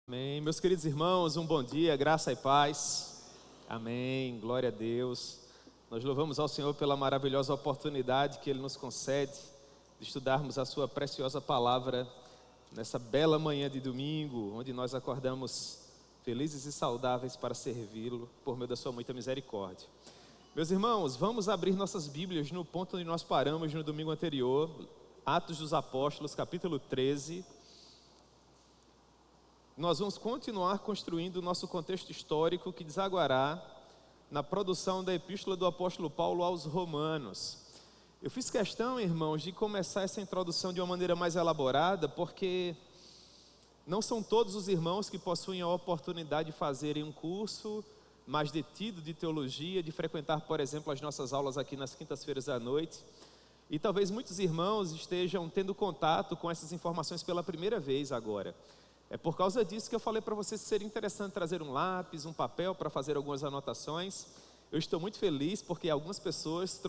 Amém. Meus queridos irmãos, um bom dia, graça e paz. Amém. Glória a Deus. Nós louvamos ao Senhor pela maravilhosa oportunidade que Ele nos concede de estudarmos a Sua preciosa palavra nessa bela manhã de domingo, onde nós acordamos felizes e saudáveis para servi-lo por meio da Sua muita misericórdia. Meus irmãos, vamos abrir nossas Bíblias no ponto onde nós paramos no domingo anterior, Atos dos Apóstolos, capítulo 13. Nós vamos continuar construindo o nosso contexto histórico que desaguará na produção da epístola do apóstolo Paulo aos Romanos. Eu fiz questão, irmãos, de começar essa introdução de uma maneira mais elaborada, porque não são todos os irmãos que possuem a oportunidade de fazerem um curso mais detido de teologia, de frequentar, por exemplo, as nossas aulas aqui nas quintas-feiras à noite. E talvez muitos irmãos estejam tendo contato com essas informações pela primeira vez agora. É por causa disso que eu falei para vocês que seria interessante trazer um lápis, um papel para fazer algumas anotações. Eu estou muito feliz porque algumas pessoas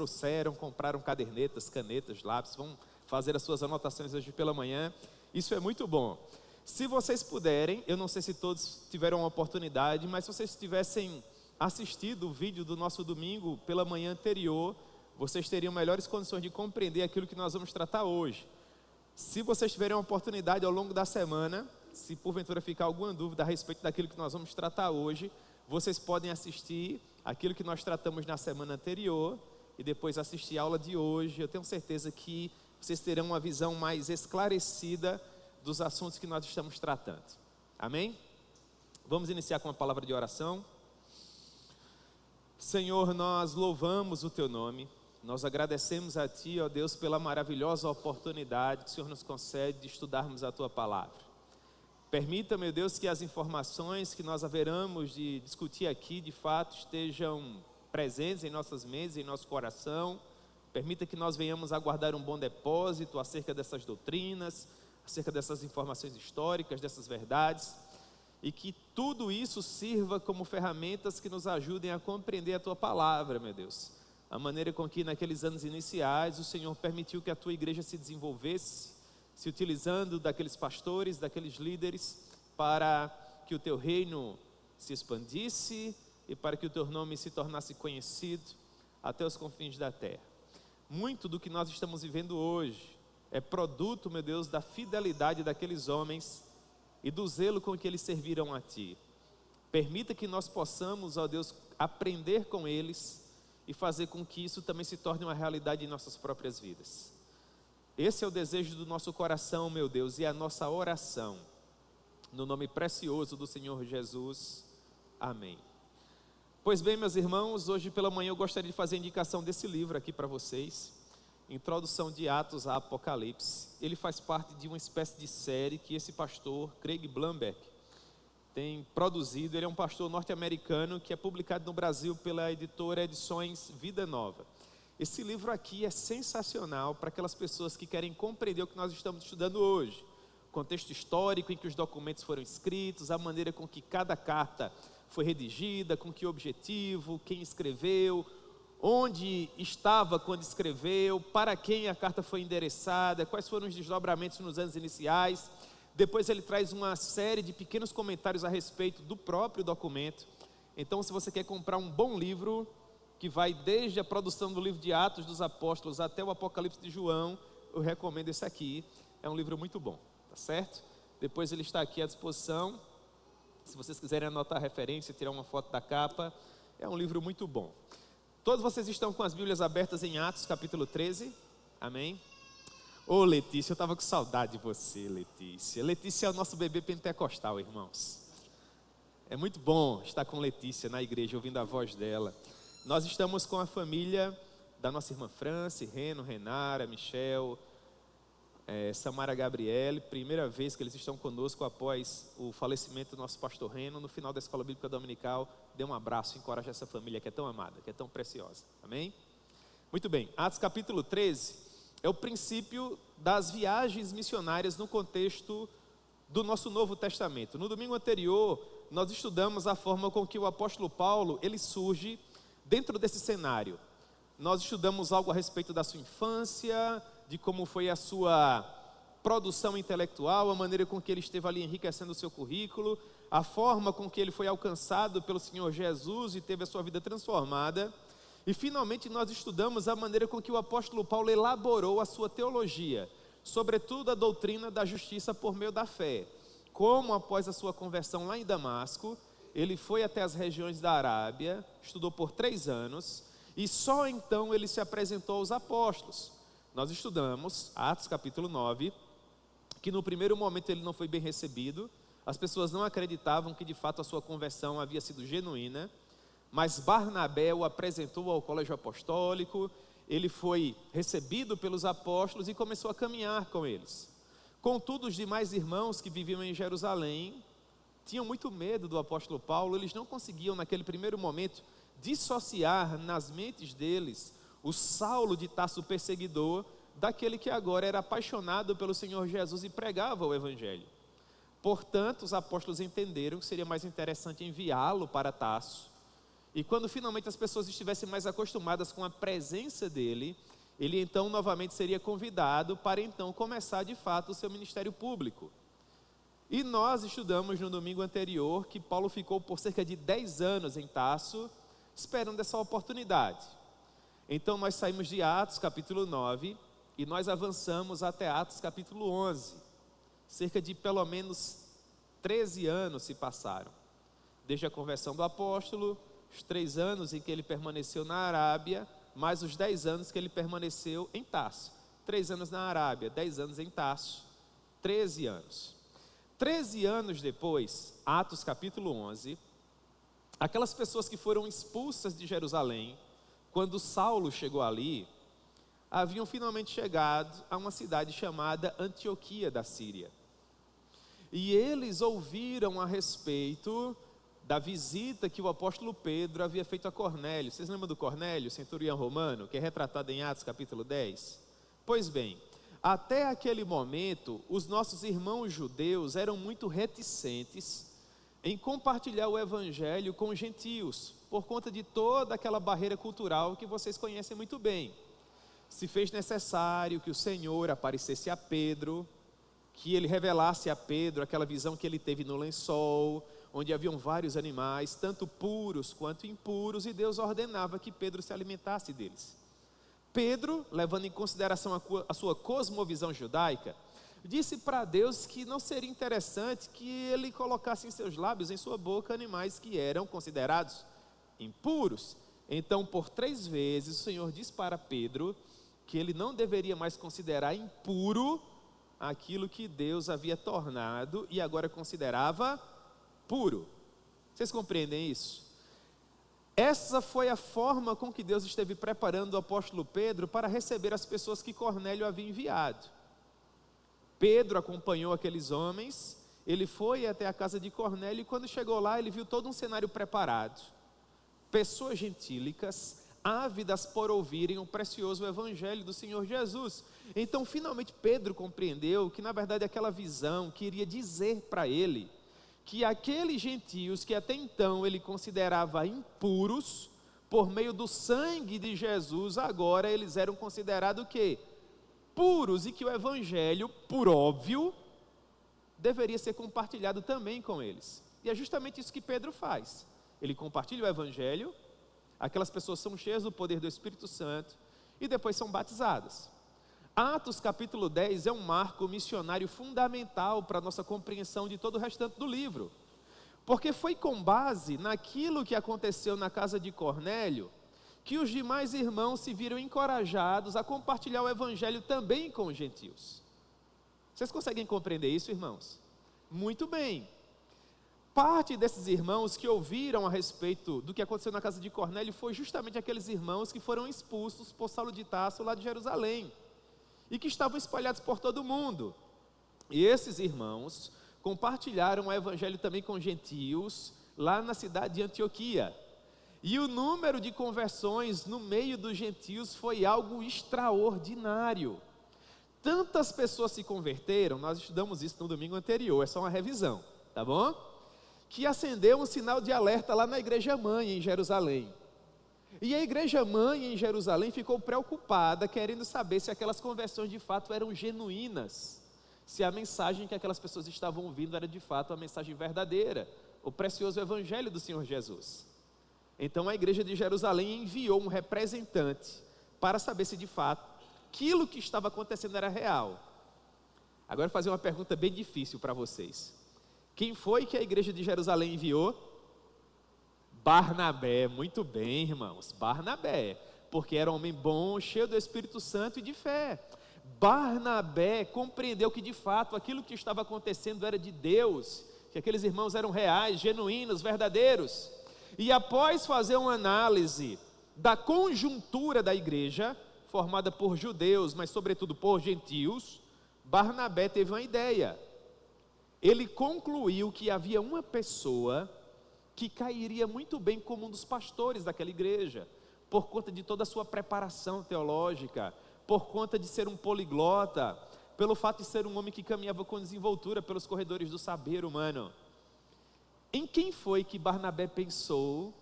compraram cadernetas, canetas, lápis, vão fazer as suas anotações hoje pela manhã. Isso é muito bom. Se vocês puderem, eu não sei se todos tiveram a oportunidade, mas se vocês tivessem assistido o vídeo do nosso domingo pela manhã anterior, vocês teriam melhores condições de compreender aquilo que nós vamos tratar hoje. Se vocês tiverem a oportunidade ao longo da semana, se porventura ficar alguma dúvida a respeito daquilo que nós vamos tratar hoje, vocês podem assistir aquilo que nós tratamos na semana anterior e depois assistir a aula de hoje. Eu tenho certeza que vocês terão uma visão mais esclarecida dos assuntos que nós estamos tratando. Amém? Vamos iniciar com uma palavra de oração. Senhor, nós louvamos o Teu nome. Nós agradecemos a Ti, ó Deus, pela maravilhosa oportunidade que o Senhor nos concede de estudarmos a Tua palavra. Permita, meu Deus, que as informações que nós haveremos de discutir aqui, de fato, estejam presentes em nossas mentes, em nosso coração. Permita que nós venhamos a guardar um bom depósito acerca dessas doutrinas, acerca dessas informações históricas, dessas verdades, e que tudo isso sirva como ferramentas que nos ajudem a compreender a Tua palavra, meu Deus. A maneira com que naqueles anos iniciais o Senhor permitiu que a Tua igreja se desenvolvesse, se utilizando daqueles pastores, daqueles líderes, para que o Teu reino se expandisse e para que o Teu nome se tornasse conhecido até os confins da terra. Muito do que nós estamos vivendo hoje é produto, meu Deus, da fidelidade daqueles homens e do zelo com que eles serviram a Ti. Permita que nós possamos, ó Deus, aprender com eles e fazer com que isso também se torne uma realidade em nossas próprias vidas. Esse é o desejo do nosso coração, meu Deus, e a nossa oração. No nome precioso do Senhor Jesus. Amém. Pois bem, meus irmãos, hoje pela manhã eu gostaria de fazer a indicação desse livro aqui para vocês. Introdução de Atos a Apocalipse. Ele faz parte de uma espécie de série que esse pastor, Craig Blomberg, tem produzido. Ele é um pastor norte-americano que é publicado no Brasil pela editora Edições Vida Nova. Esse livro aqui é sensacional para aquelas pessoas que querem compreender o que nós estamos estudando hoje. O contexto histórico em que os documentos foram escritos, a maneira com que cada carta foi redigida, com que objetivo, quem escreveu, onde estava quando escreveu, para quem a carta foi endereçada, quais foram os desdobramentos nos anos iniciais. Depois ele traz uma série de pequenos comentários a respeito do próprio documento. Então, se você quer comprar um bom livro, que vai desde a produção do livro de Atos dos Apóstolos até o Apocalipse de João, eu recomendo esse aqui. É um livro muito bom, tá certo? Depois ele está aqui à disposição. Se vocês quiserem anotar a referência, tirar uma foto da capa, é um livro muito bom. Todos vocês estão com as Bíblias abertas em Atos, capítulo 13? Amém? Ô Letícia, eu estava com saudade de você, Letícia. Letícia é o nosso bebê pentecostal, irmãos. É muito bom estar com Letícia na igreja, ouvindo a voz dela. Nós estamos com a família da nossa irmã Franci, Reno, Renara, Michel, Samara Gabriele. Primeira vez que eles estão conosco após o falecimento do nosso pastor Reno. No final da Escola Bíblica Dominical, dê um abraço, encoraje essa família que é tão amada, que é tão preciosa. Amém? Muito bem, Atos capítulo 13 é o princípio das viagens missionárias no contexto do nosso Novo Testamento. No domingo anterior, nós estudamos a forma com que o apóstolo Paulo, ele surge dentro desse cenário. Nós estudamos algo a respeito da sua infância, de como foi a sua produção intelectual, a maneira com que ele esteve ali enriquecendo o seu currículo, a forma com que ele foi alcançado pelo Senhor Jesus e teve a sua vida transformada. E finalmente nós estudamos a maneira com que o apóstolo Paulo elaborou a sua teologia, sobretudo a doutrina da justiça por meio da fé. Como após a sua conversão lá em Damasco, ele foi até as regiões da Arábia, estudou por 3 anos, e só então ele se apresentou aos apóstolos. Nós estudamos Atos capítulo 9, que no primeiro momento ele não foi bem recebido, as pessoas não acreditavam que de fato a sua conversão havia sido genuína, mas Barnabé o apresentou ao colégio apostólico, ele foi recebido pelos apóstolos e começou a caminhar com eles. Contudo, os demais irmãos que viviam em Jerusalém tinham muito medo do apóstolo Paulo, eles não conseguiam naquele primeiro momento dissociar nas mentes deles o Saulo de Tarso perseguidor daquele que agora era apaixonado pelo Senhor Jesus e pregava o Evangelho. Portanto, os apóstolos entenderam que seria mais interessante enviá-lo para Tarso. E quando finalmente as pessoas estivessem mais acostumadas com a presença dele, ele então novamente seria convidado para então começar de fato o seu ministério público. E nós estudamos no domingo anterior que Paulo ficou por cerca de 10 anos em Tarso, esperando essa oportunidade. Então nós saímos de Atos capítulo 9 e nós avançamos até Atos capítulo 11. Cerca de pelo menos 13 anos se passaram, desde a conversão do apóstolo, os 3 anos em que ele permaneceu na Arábia, mais os 10 anos que ele permaneceu em Tarso. 3 anos na Arábia, 10 anos em Tarso, 13 anos. 13 anos depois, Atos capítulo 11, aquelas pessoas que foram expulsas de Jerusalém, quando Saulo chegou ali, haviam finalmente chegado a uma cidade chamada Antioquia da Síria. E eles ouviram a respeito da visita que o apóstolo Pedro havia feito a Cornélio. Vocês lembram do Cornélio, centurião romano, que é retratado em Atos capítulo 10? Pois bem, até aquele momento, os nossos irmãos judeus eram muito reticentes em compartilhar o evangelho com os gentios, por conta de toda aquela barreira cultural que vocês conhecem muito bem. Se fez necessário que o Senhor aparecesse a Pedro, que ele revelasse a Pedro aquela visão que ele teve no lençol, onde haviam vários animais, tanto puros quanto impuros, e Deus ordenava que Pedro se alimentasse deles. Pedro, levando em consideração a sua cosmovisão judaica, disse para Deus que não seria interessante que ele colocasse em seus lábios, em sua boca, animais que eram considerados impuros. Então, por 3 vezes, o Senhor disse para Pedro que ele não deveria mais considerar impuro aquilo que Deus havia tornado e agora considerava puro. Vocês compreendem isso? Essa foi a forma com que Deus esteve preparando o apóstolo Pedro para receber as pessoas que Cornélio havia enviado. Pedro acompanhou aqueles homens, ele foi até a casa de Cornélio e quando chegou lá ele viu todo um cenário preparado. Pessoas gentílicas, ávidas por ouvirem o precioso evangelho do Senhor Jesus. Então finalmente Pedro compreendeu que na verdade aquela visão queria dizer para ele que aqueles gentios que até então ele considerava impuros, por meio do sangue de Jesus, agora eles eram considerados o quê? Puros, e que o evangelho, por óbvio, deveria ser compartilhado também com eles. E é justamente isso que Pedro faz. Ele compartilha o evangelho, aquelas pessoas são cheias do poder do Espírito Santo e depois são batizadas. Atos capítulo 10 é um marco missionário fundamental para a nossa compreensão de todo o restante do livro, porque foi com base naquilo que aconteceu na casa de Cornélio que os demais irmãos se viram encorajados a compartilhar o evangelho também com os gentios. Vocês conseguem compreender isso, irmãos? Muito bem. Parte desses irmãos que ouviram a respeito do que aconteceu na casa de Cornélio foi justamente aqueles irmãos que foram expulsos por Saulo de Tarso lá de Jerusalém e que estavam espalhados por todo o mundo. E esses irmãos compartilharam o evangelho também com gentios lá na cidade de Antioquia. E o número de conversões no meio dos gentios foi algo extraordinário. Tantas pessoas se converteram, nós estudamos isso no domingo anterior, é só uma revisão, tá bom? Que acendeu um sinal de alerta lá na igreja mãe em Jerusalém. E a igreja mãe em Jerusalém ficou preocupada, querendo saber se aquelas conversões de fato eram genuínas, se a mensagem que aquelas pessoas estavam ouvindo era de fato a mensagem verdadeira, o precioso evangelho do Senhor Jesus. Então a igreja de Jerusalém enviou um representante para saber se de fato aquilo que estava acontecendo era real. Agora eu vou fazer uma pergunta bem difícil para vocês. Quem foi que a igreja de Jerusalém enviou? Barnabé. Muito bem, irmãos, Barnabé, porque era um homem bom, cheio do Espírito Santo e de fé. Barnabé compreendeu que de fato aquilo que estava acontecendo era de Deus, que aqueles irmãos eram reais, genuínos, verdadeiros. E após fazer uma análise da conjuntura da igreja, formada por judeus, mas sobretudo por gentios, Barnabé teve uma ideia. Ele concluiu que havia uma pessoa que cairia muito bem como um dos pastores daquela igreja, por conta de toda a sua preparação teológica, por conta de ser um poliglota, pelo fato de ser um homem que caminhava com desenvoltura pelos corredores do saber humano. Em quem foi que Barnabé pensou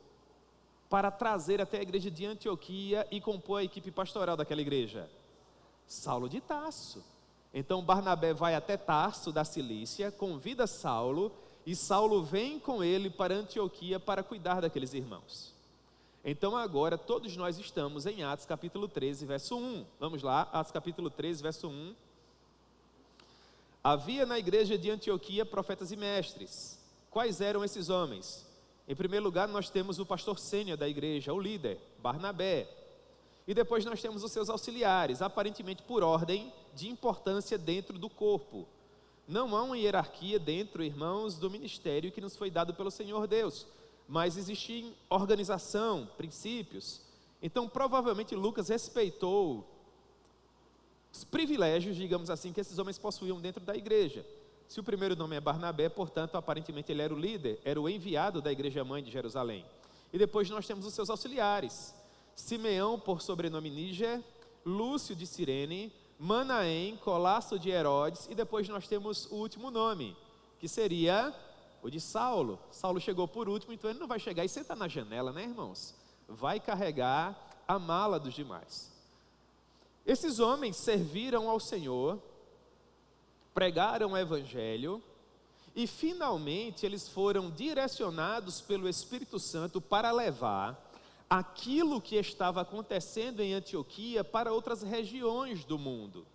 para trazer até a igreja de Antioquia e compor a equipe pastoral daquela igreja? Saulo de Tarso. Então Barnabé vai até Tarso da Cilícia, convida Saulo, e Saulo vem com ele para Antioquia para cuidar daqueles irmãos. Então agora todos nós estamos em Atos capítulo 13, verso 1. Vamos lá, Atos capítulo 13, verso 1. Havia na igreja de Antioquia profetas e mestres. Quais eram esses homens? Em primeiro lugar, nós temos o pastor sênior da igreja, o líder, Barnabé. E depois nós temos os seus auxiliares, aparentemente por ordem de importância dentro do corpo. Não há uma hierarquia dentro, irmãos, do ministério que nos foi dado pelo Senhor Deus, mas existe organização, princípios. Então, provavelmente Lucas respeitou os privilégios, digamos assim, que esses homens possuíam dentro da igreja. Se o primeiro nome é Barnabé, portanto, aparentemente ele era o líder, era o enviado da igreja mãe de Jerusalém. E depois nós temos os seus auxiliares: Simeão, por sobrenome Níger, Lúcio de Cirene, Manaém, Colasso de Herodes, e depois nós temos o último nome, que seria o de Saulo. Saulo chegou por último, então ele não vai chegar e sentar na janela, né, irmãos? Vai carregar a mala dos demais. Esses homens serviram ao Senhor, pregaram o evangelho, e finalmente eles foram direcionados pelo Espírito Santo para levar aquilo que estava acontecendo em Antioquia para outras regiões do mundo.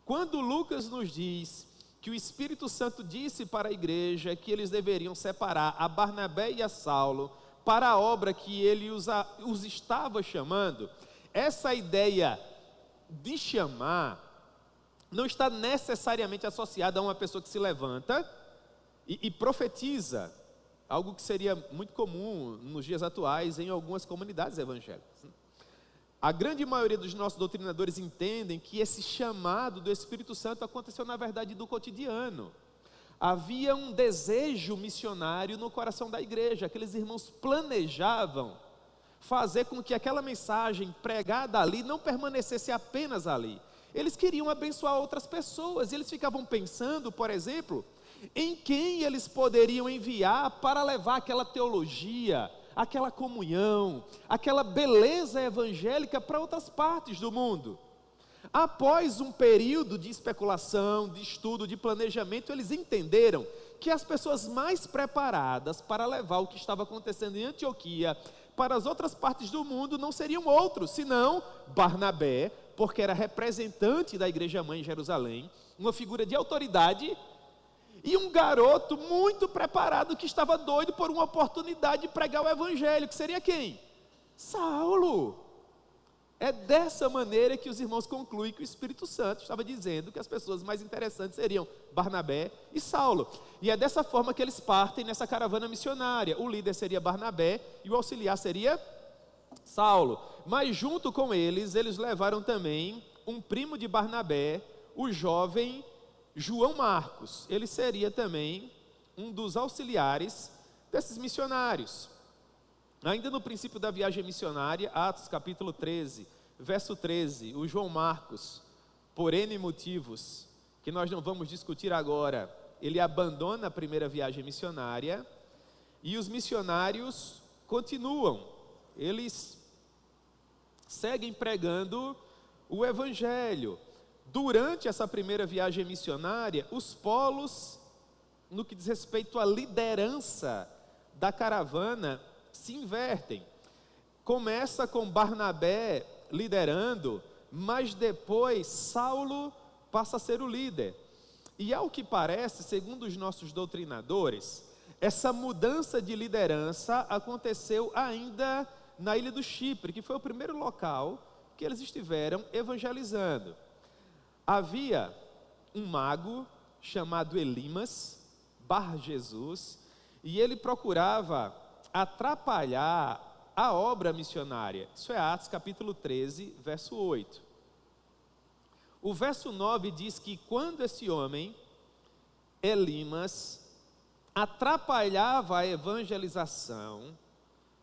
Quando Lucas nos diz que o Espírito Santo disse para a igreja que eles deveriam separar a Barnabé e a Saulo para a obra que ele os estava chamando, essa ideia de chamar não está necessariamente associada a uma pessoa que se levanta e profetiza, algo que seria muito comum nos dias atuais em algumas comunidades evangélicas. A grande maioria dos nossos doutrinadores entendem que esse chamado do Espírito Santo aconteceu na verdade do cotidiano. Havia um desejo missionário no coração da igreja, aqueles irmãos planejavam fazer com que aquela mensagem pregada ali não permanecesse apenas ali. Eles queriam abençoar outras pessoas, e eles ficavam pensando, por exemplo, em quem eles poderiam enviar para levar aquela teologia, aquela comunhão, aquela beleza evangélica para outras partes do mundo. Após um período de especulação, de estudo, de planejamento, eles entenderam que as pessoas mais preparadas para levar o que estava acontecendo em Antioquia para as outras partes do mundo não seriam outros, senão Barnabé, porque era representante da igreja mãe em Jerusalém, uma figura de autoridade, e um garoto muito preparado que estava doido por uma oportunidade de pregar o evangelho, que seria quem? Saulo. É dessa maneira que os irmãos concluem que o Espírito Santo estava dizendo que as pessoas mais interessantes seriam Barnabé e Saulo. E é dessa forma que eles partem nessa caravana missionária. O líder seria Barnabé e o auxiliar seria Saulo. Mas junto com eles levaram também um primo de Barnabé, o jovem João Marcos. Ele seria também um dos auxiliares desses missionários. Ainda no princípio da viagem missionária, Atos capítulo 13, verso 13, o João Marcos, por N motivos, que nós não vamos discutir agora, ele abandona a primeira viagem missionária, e os missionários continuam, eles seguem pregando o evangelho. durante essa primeira viagem missionária, os polos, no que diz respeito à liderança da caravana, se invertem. Começa com Barnabé liderando, mas depois Saulo passa a ser o líder. E ao que parece, segundo os nossos doutrinadores, essa mudança de liderança aconteceu ainda na ilha do Chipre, que foi o primeiro local que eles estiveram evangelizando. Havia um mago chamado Elimas, Bar Jesus, e ele procurava atrapalhar a obra missionária. Isso é Atos capítulo 13, verso 8. O verso 9 diz que quando esse homem, Elimas, atrapalhava a evangelização,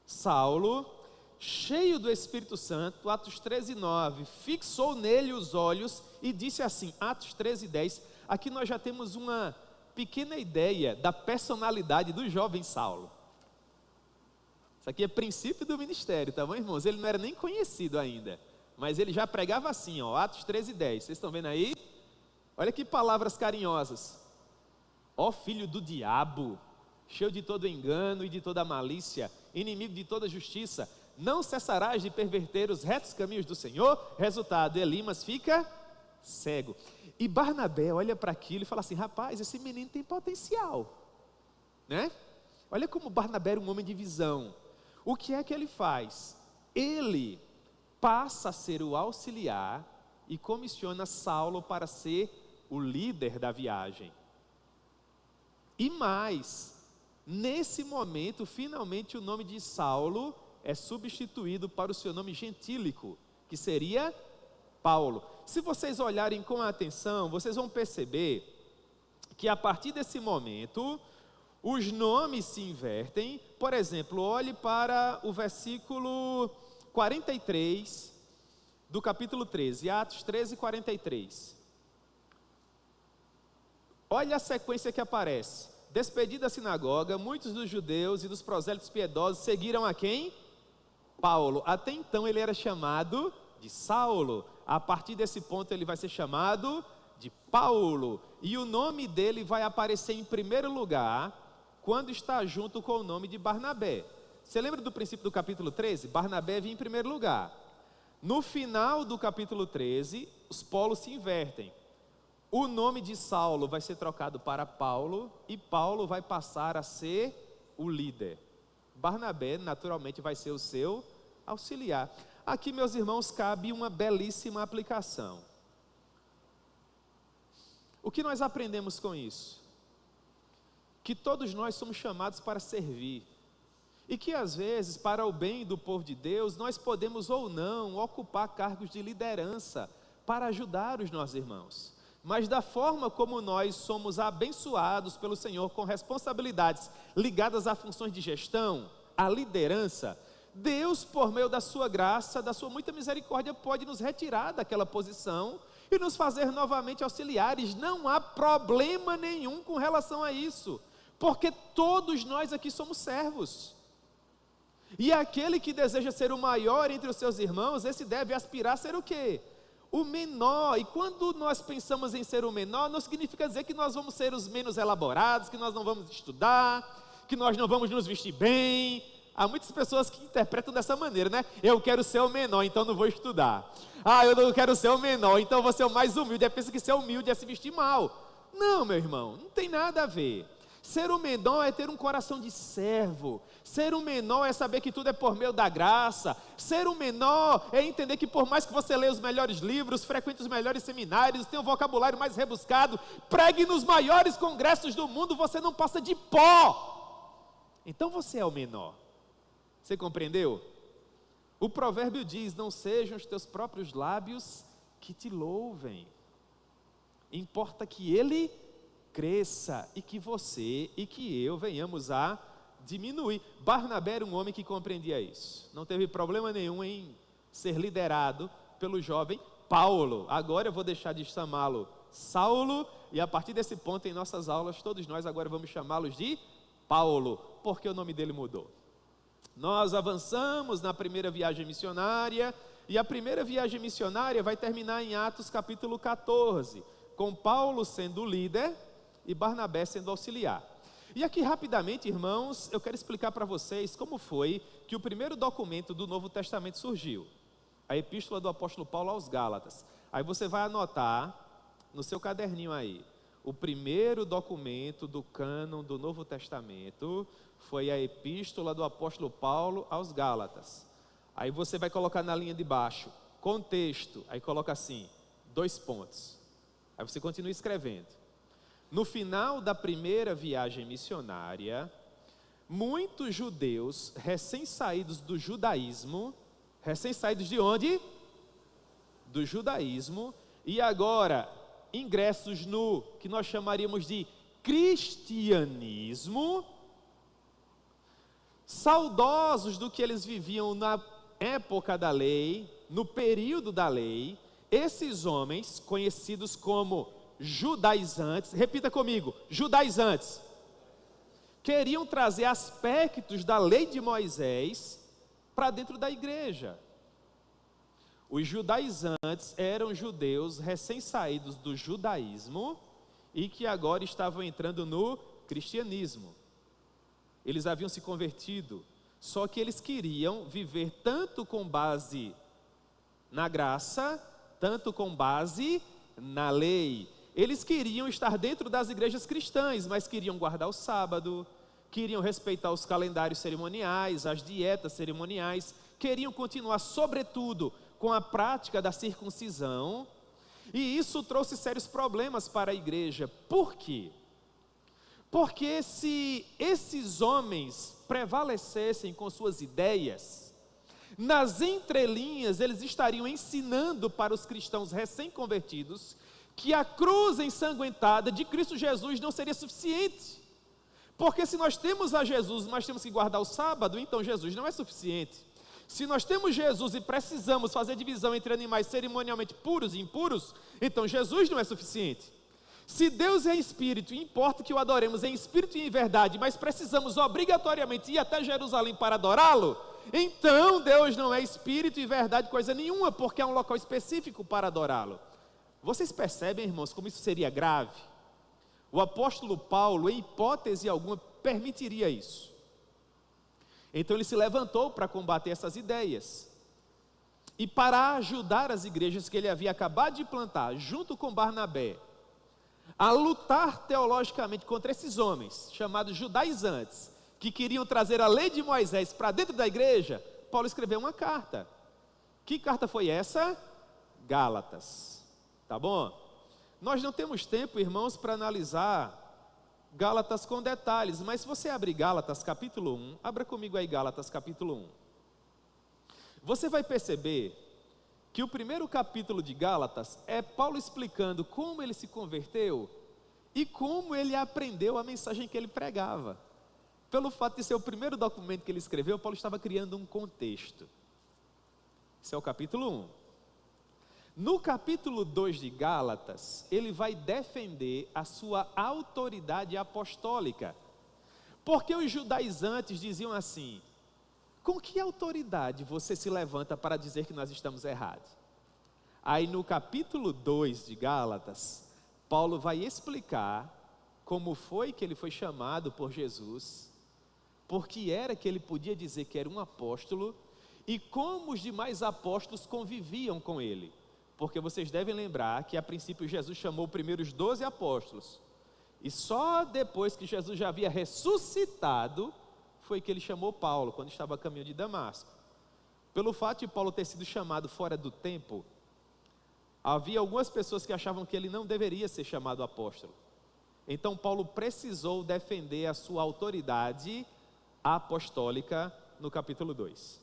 Saulo, cheio do Espírito Santo, Atos 13, 9, fixou nele os olhos e disse assim, Atos 13, 10, aqui nós já temos uma pequena ideia da personalidade do jovem Saulo. Isso aqui é princípio do ministério, tá bom, irmãos? Ele não era nem conhecido ainda, mas ele já pregava assim, ó, Atos 13, 10. Vocês estão vendo aí? Olha que palavras carinhosas. Ó filho do diabo, cheio de todo engano e de toda malícia, inimigo de toda justiça, não cessarás de perverter os retos caminhos do Senhor. Resultado, Elimas fica cego. E Barnabé olha para aquilo e fala assim, rapaz, esse menino tem potencial, né? Olha como Barnabé era um homem de visão. O que é que ele faz? Ele passa a ser o auxiliar e comissiona Saulo para ser o líder da viagem. E mais, nesse momento, finalmente o nome de Saulo é substituído para o seu nome gentílico, que seria Paulo. Se vocês olharem com atenção, vocês vão perceber que a partir desse momento, os nomes se invertem. Por exemplo, olhe para o versículo 43 do capítulo 13, Atos 13, 43. Olha a sequência que aparece. Despedida a sinagoga, muitos dos judeus e dos prosélitos piedosos seguiram a quem? Paulo. Até então ele era chamado de Saulo. A partir desse ponto ele vai ser chamado de Paulo. E o nome dele vai aparecer em primeiro lugar quando está junto com o nome de Barnabé. Você lembra do princípio do capítulo 13? Barnabé vinha em primeiro lugar. No final do capítulo 13, os polos se invertem. O nome de Saulo vai ser trocado para Paulo e Paulo vai passar a ser o líder. Barnabé, naturalmente, vai ser o seu auxiliar. Aqui, meus irmãos, cabe uma belíssima aplicação. O que nós aprendemos com isso? Que todos nós somos chamados para servir. E que às vezes, para o bem do povo de Deus, nós podemos ou não ocupar cargos de liderança para ajudar os nossos irmãos. Mas da forma como nós somos abençoados pelo Senhor com responsabilidades ligadas a funções de gestão, a liderança, Deus, por meio da sua graça, da sua muita misericórdia, pode nos retirar daquela posição e nos fazer novamente auxiliares. Não há problema nenhum com relação a isso, porque todos nós aqui somos servos. E aquele que deseja ser o maior entre os seus irmãos, esse deve aspirar a ser o quê? O menor. E quando nós pensamos em ser o menor, não significa dizer que nós vamos ser os menos elaborados, que nós não vamos estudar, que nós não vamos nos vestir bem. Há muitas pessoas que interpretam dessa maneira, né? Eu quero ser o menor, então não vou estudar. Eu não quero ser o menor, então vou ser o mais humilde. Pensa que ser humilde é se vestir mal. Não, meu irmão, não tem nada a ver. Ser o menor é ter um coração de servo. Ser o menor é saber que tudo é por meio da graça. Ser o menor é entender que por mais que você leia os melhores livros, frequente os melhores seminários, tenha um vocabulário mais rebuscado, pregue nos maiores congressos do mundo, você não passa de pó. Então você é o menor. Você compreendeu? O provérbio diz, não sejam os teus próprios lábios que te louvem. Importa que ele cresça e que você e que eu venhamos a diminuir. Barnabé era um homem que compreendia isso. Não teve problema nenhum em ser liderado pelo jovem Paulo. Agora eu vou deixar de chamá-lo Saulo e a partir desse ponto em nossas aulas, todos nós agora vamos chamá-los de Paulo, porque o nome dele mudou. Nós avançamos na primeira viagem missionária E a primeira viagem missionária vai terminar em Atos capítulo 14, com Paulo sendo líder e Barnabé sendo auxiliar. E aqui rapidamente, irmãos, eu quero explicar para vocês como foi que o primeiro documento do Novo Testamento surgiu. A epístola do apóstolo Paulo aos Gálatas. Aí você vai anotar no seu caderninho aí. O primeiro documento do cânon do Novo Testamento foi a epístola do apóstolo Paulo aos Gálatas. Aí você vai colocar na linha de baixo, contexto, aí coloca assim, 2 pontos. Aí você continua escrevendo. No final da primeira viagem missionária, muitos judeus recém-saídos do judaísmo, recém-saídos de onde? Do judaísmo, e agora ingressos no que nós chamaríamos de cristianismo, saudosos do que eles viviam na época da lei, no período da lei, esses homens, conhecidos como judaizantes, repita comigo, judaizantes, queriam trazer aspectos da lei de Moisés para dentro da igreja. Os judaizantes eram judeus recém-saídos do judaísmo e que agora estavam entrando no cristianismo. Eles haviam se convertido, só que eles queriam viver tanto com base na graça, tanto com base na lei. Eles queriam estar dentro das igrejas cristãs, mas queriam guardar o sábado, queriam respeitar os calendários cerimoniais, as dietas cerimoniais, queriam continuar, sobretudo, com a prática da circuncisão, e isso trouxe sérios problemas para a igreja. Por quê? Porque se esses homens prevalecessem com suas ideias, nas entrelinhas eles estariam ensinando para os cristãos recém-convertidos que a cruz ensanguentada de Cristo Jesus não seria suficiente. Porque se nós temos a Jesus, mas temos que guardar o sábado, então Jesus não é suficiente. Se nós temos Jesus e precisamos fazer divisão entre animais cerimonialmente puros e impuros, então Jesus não é suficiente. Se Deus é espírito, importa que o adoremos em espírito e em verdade, mas precisamos obrigatoriamente ir até Jerusalém para adorá-lo, então Deus não é espírito e verdade coisa nenhuma, porque é um local específico para adorá-lo. Vocês percebem, irmãos, como isso seria grave? O apóstolo Paulo, em hipótese alguma, permitiria isso. Então ele se levantou para combater essas ideias. E para ajudar as igrejas que ele havia acabado de plantar, junto com Barnabé, a lutar teologicamente contra esses homens, chamados judaizantes, que queriam trazer a lei de Moisés para dentro da igreja, Paulo escreveu uma carta. Que carta foi essa? Gálatas. Tá bom? Nós não temos tempo, irmãos, para analisar Gálatas com detalhes, mas se você abrir Gálatas capítulo 1, abra comigo aí Gálatas capítulo 1. Você vai perceber que o primeiro capítulo de Gálatas é Paulo explicando como ele se converteu e como ele aprendeu a mensagem que ele pregava. Pelo fato de ser o primeiro documento que ele escreveu, Paulo estava criando um contexto. Esse é o capítulo 1. No capítulo 2 de Gálatas, ele vai defender a sua autoridade apostólica. Porque os judaizantes diziam assim: com que autoridade você se levanta para dizer que nós estamos errados? Aí no capítulo 2 de Gálatas, Paulo vai explicar como foi que ele foi chamado por Jesus, por que era que ele podia dizer que era um apóstolo e como os demais apóstolos conviviam com ele. Porque vocês devem lembrar que a princípio Jesus chamou primeiro os 12 apóstolos, e só depois que Jesus já havia ressuscitado, foi que ele chamou Paulo, quando estava a caminho de Damasco. Pelo fato de Paulo ter sido chamado fora do tempo, havia algumas pessoas que achavam que ele não deveria ser chamado apóstolo. Então Paulo precisou defender a sua autoridade apostólica no capítulo 2.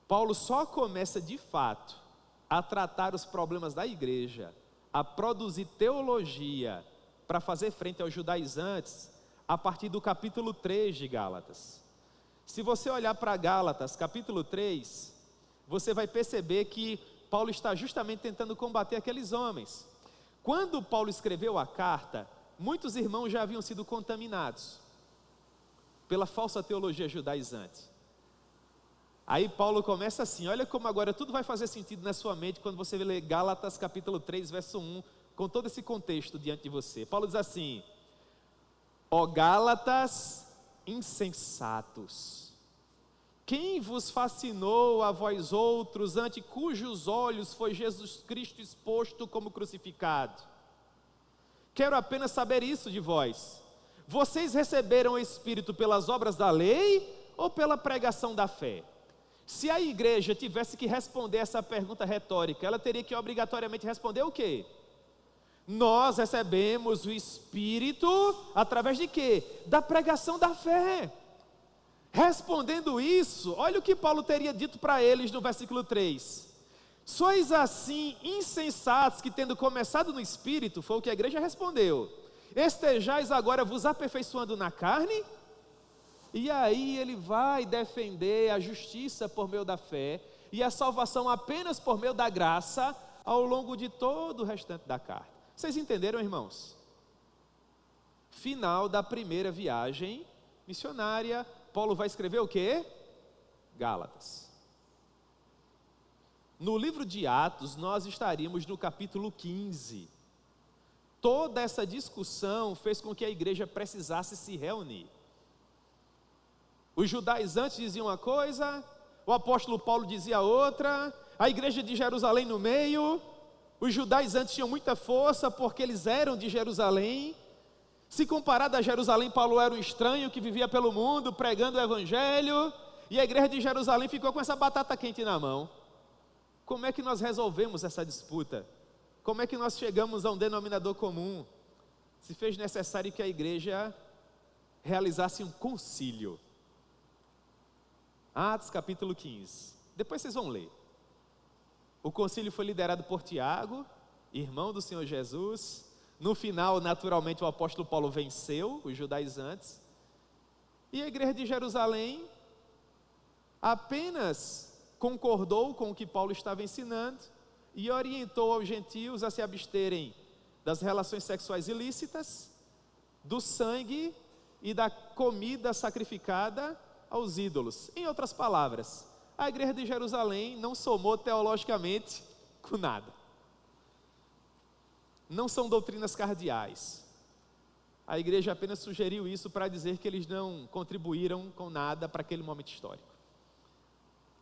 Paulo só começa de fato a tratar os problemas da igreja, a produzir teologia para fazer frente aos judaizantes, a partir do capítulo 3 de Gálatas. Se você olhar para Gálatas, capítulo 3, você vai perceber que Paulo está justamente tentando combater aqueles homens. Quando Paulo escreveu a carta, muitos irmãos já haviam sido contaminados pela falsa teologia judaizante. Aí Paulo começa assim, olha como agora tudo vai fazer sentido na sua mente quando você lê Gálatas capítulo 3, verso 1, com todo esse contexto diante de você. Paulo diz assim: ó Gálatas insensatos, quem vos fascinou a vós outros, ante cujos olhos foi Jesus Cristo exposto como crucificado? Quero apenas saber isso de vós. Vocês receberam o Espírito pelas obras da lei ou pela pregação da fé? Se a igreja tivesse que responder essa pergunta retórica, ela teria que obrigatoriamente responder o quê? Nós recebemos o Espírito através de quê? Da pregação da fé. Respondendo isso, olha o que Paulo teria dito para eles no versículo 3. Sois assim insensatos que, tendo começado no Espírito, foi o que a igreja respondeu, estejais agora vos aperfeiçoando na carne? E aí ele vai defender a justiça por meio da fé e a salvação apenas por meio da graça ao longo de todo o restante da carta. Vocês entenderam, irmãos? Final da primeira viagem missionária, Paulo vai escrever o quê? Gálatas. No livro de Atos, nós estaríamos no capítulo 15. Toda essa discussão fez com que a igreja precisasse se reunir. Os judaizantes diziam uma coisa, o apóstolo Paulo dizia outra, a igreja de Jerusalém no meio. Os judaizantes tinham muita força porque eles eram de Jerusalém. Se comparado a Jerusalém, Paulo era um estranho que vivia pelo mundo pregando o evangelho, e a igreja de Jerusalém ficou com essa batata quente na mão. Como é que nós resolvemos essa disputa? Como é que nós chegamos a um denominador comum? Se fez necessário que a igreja realizasse um concílio. Atos capítulo 15. Depois vocês vão ler. O concílio foi liderado por Tiago, irmão do Senhor Jesus. No final, naturalmente, o apóstolo Paulo venceu os judaizantes. E a igreja de Jerusalém apenas concordou com o que Paulo estava ensinando e orientou aos gentios a se absterem das relações sexuais ilícitas, do sangue e da comida sacrificada aos ídolos. Em outras palavras, a igreja de Jerusalém não somou teologicamente com nada. Não são doutrinas cardeais. A igreja apenas sugeriu isso para dizer que eles não contribuíram com nada para aquele momento histórico.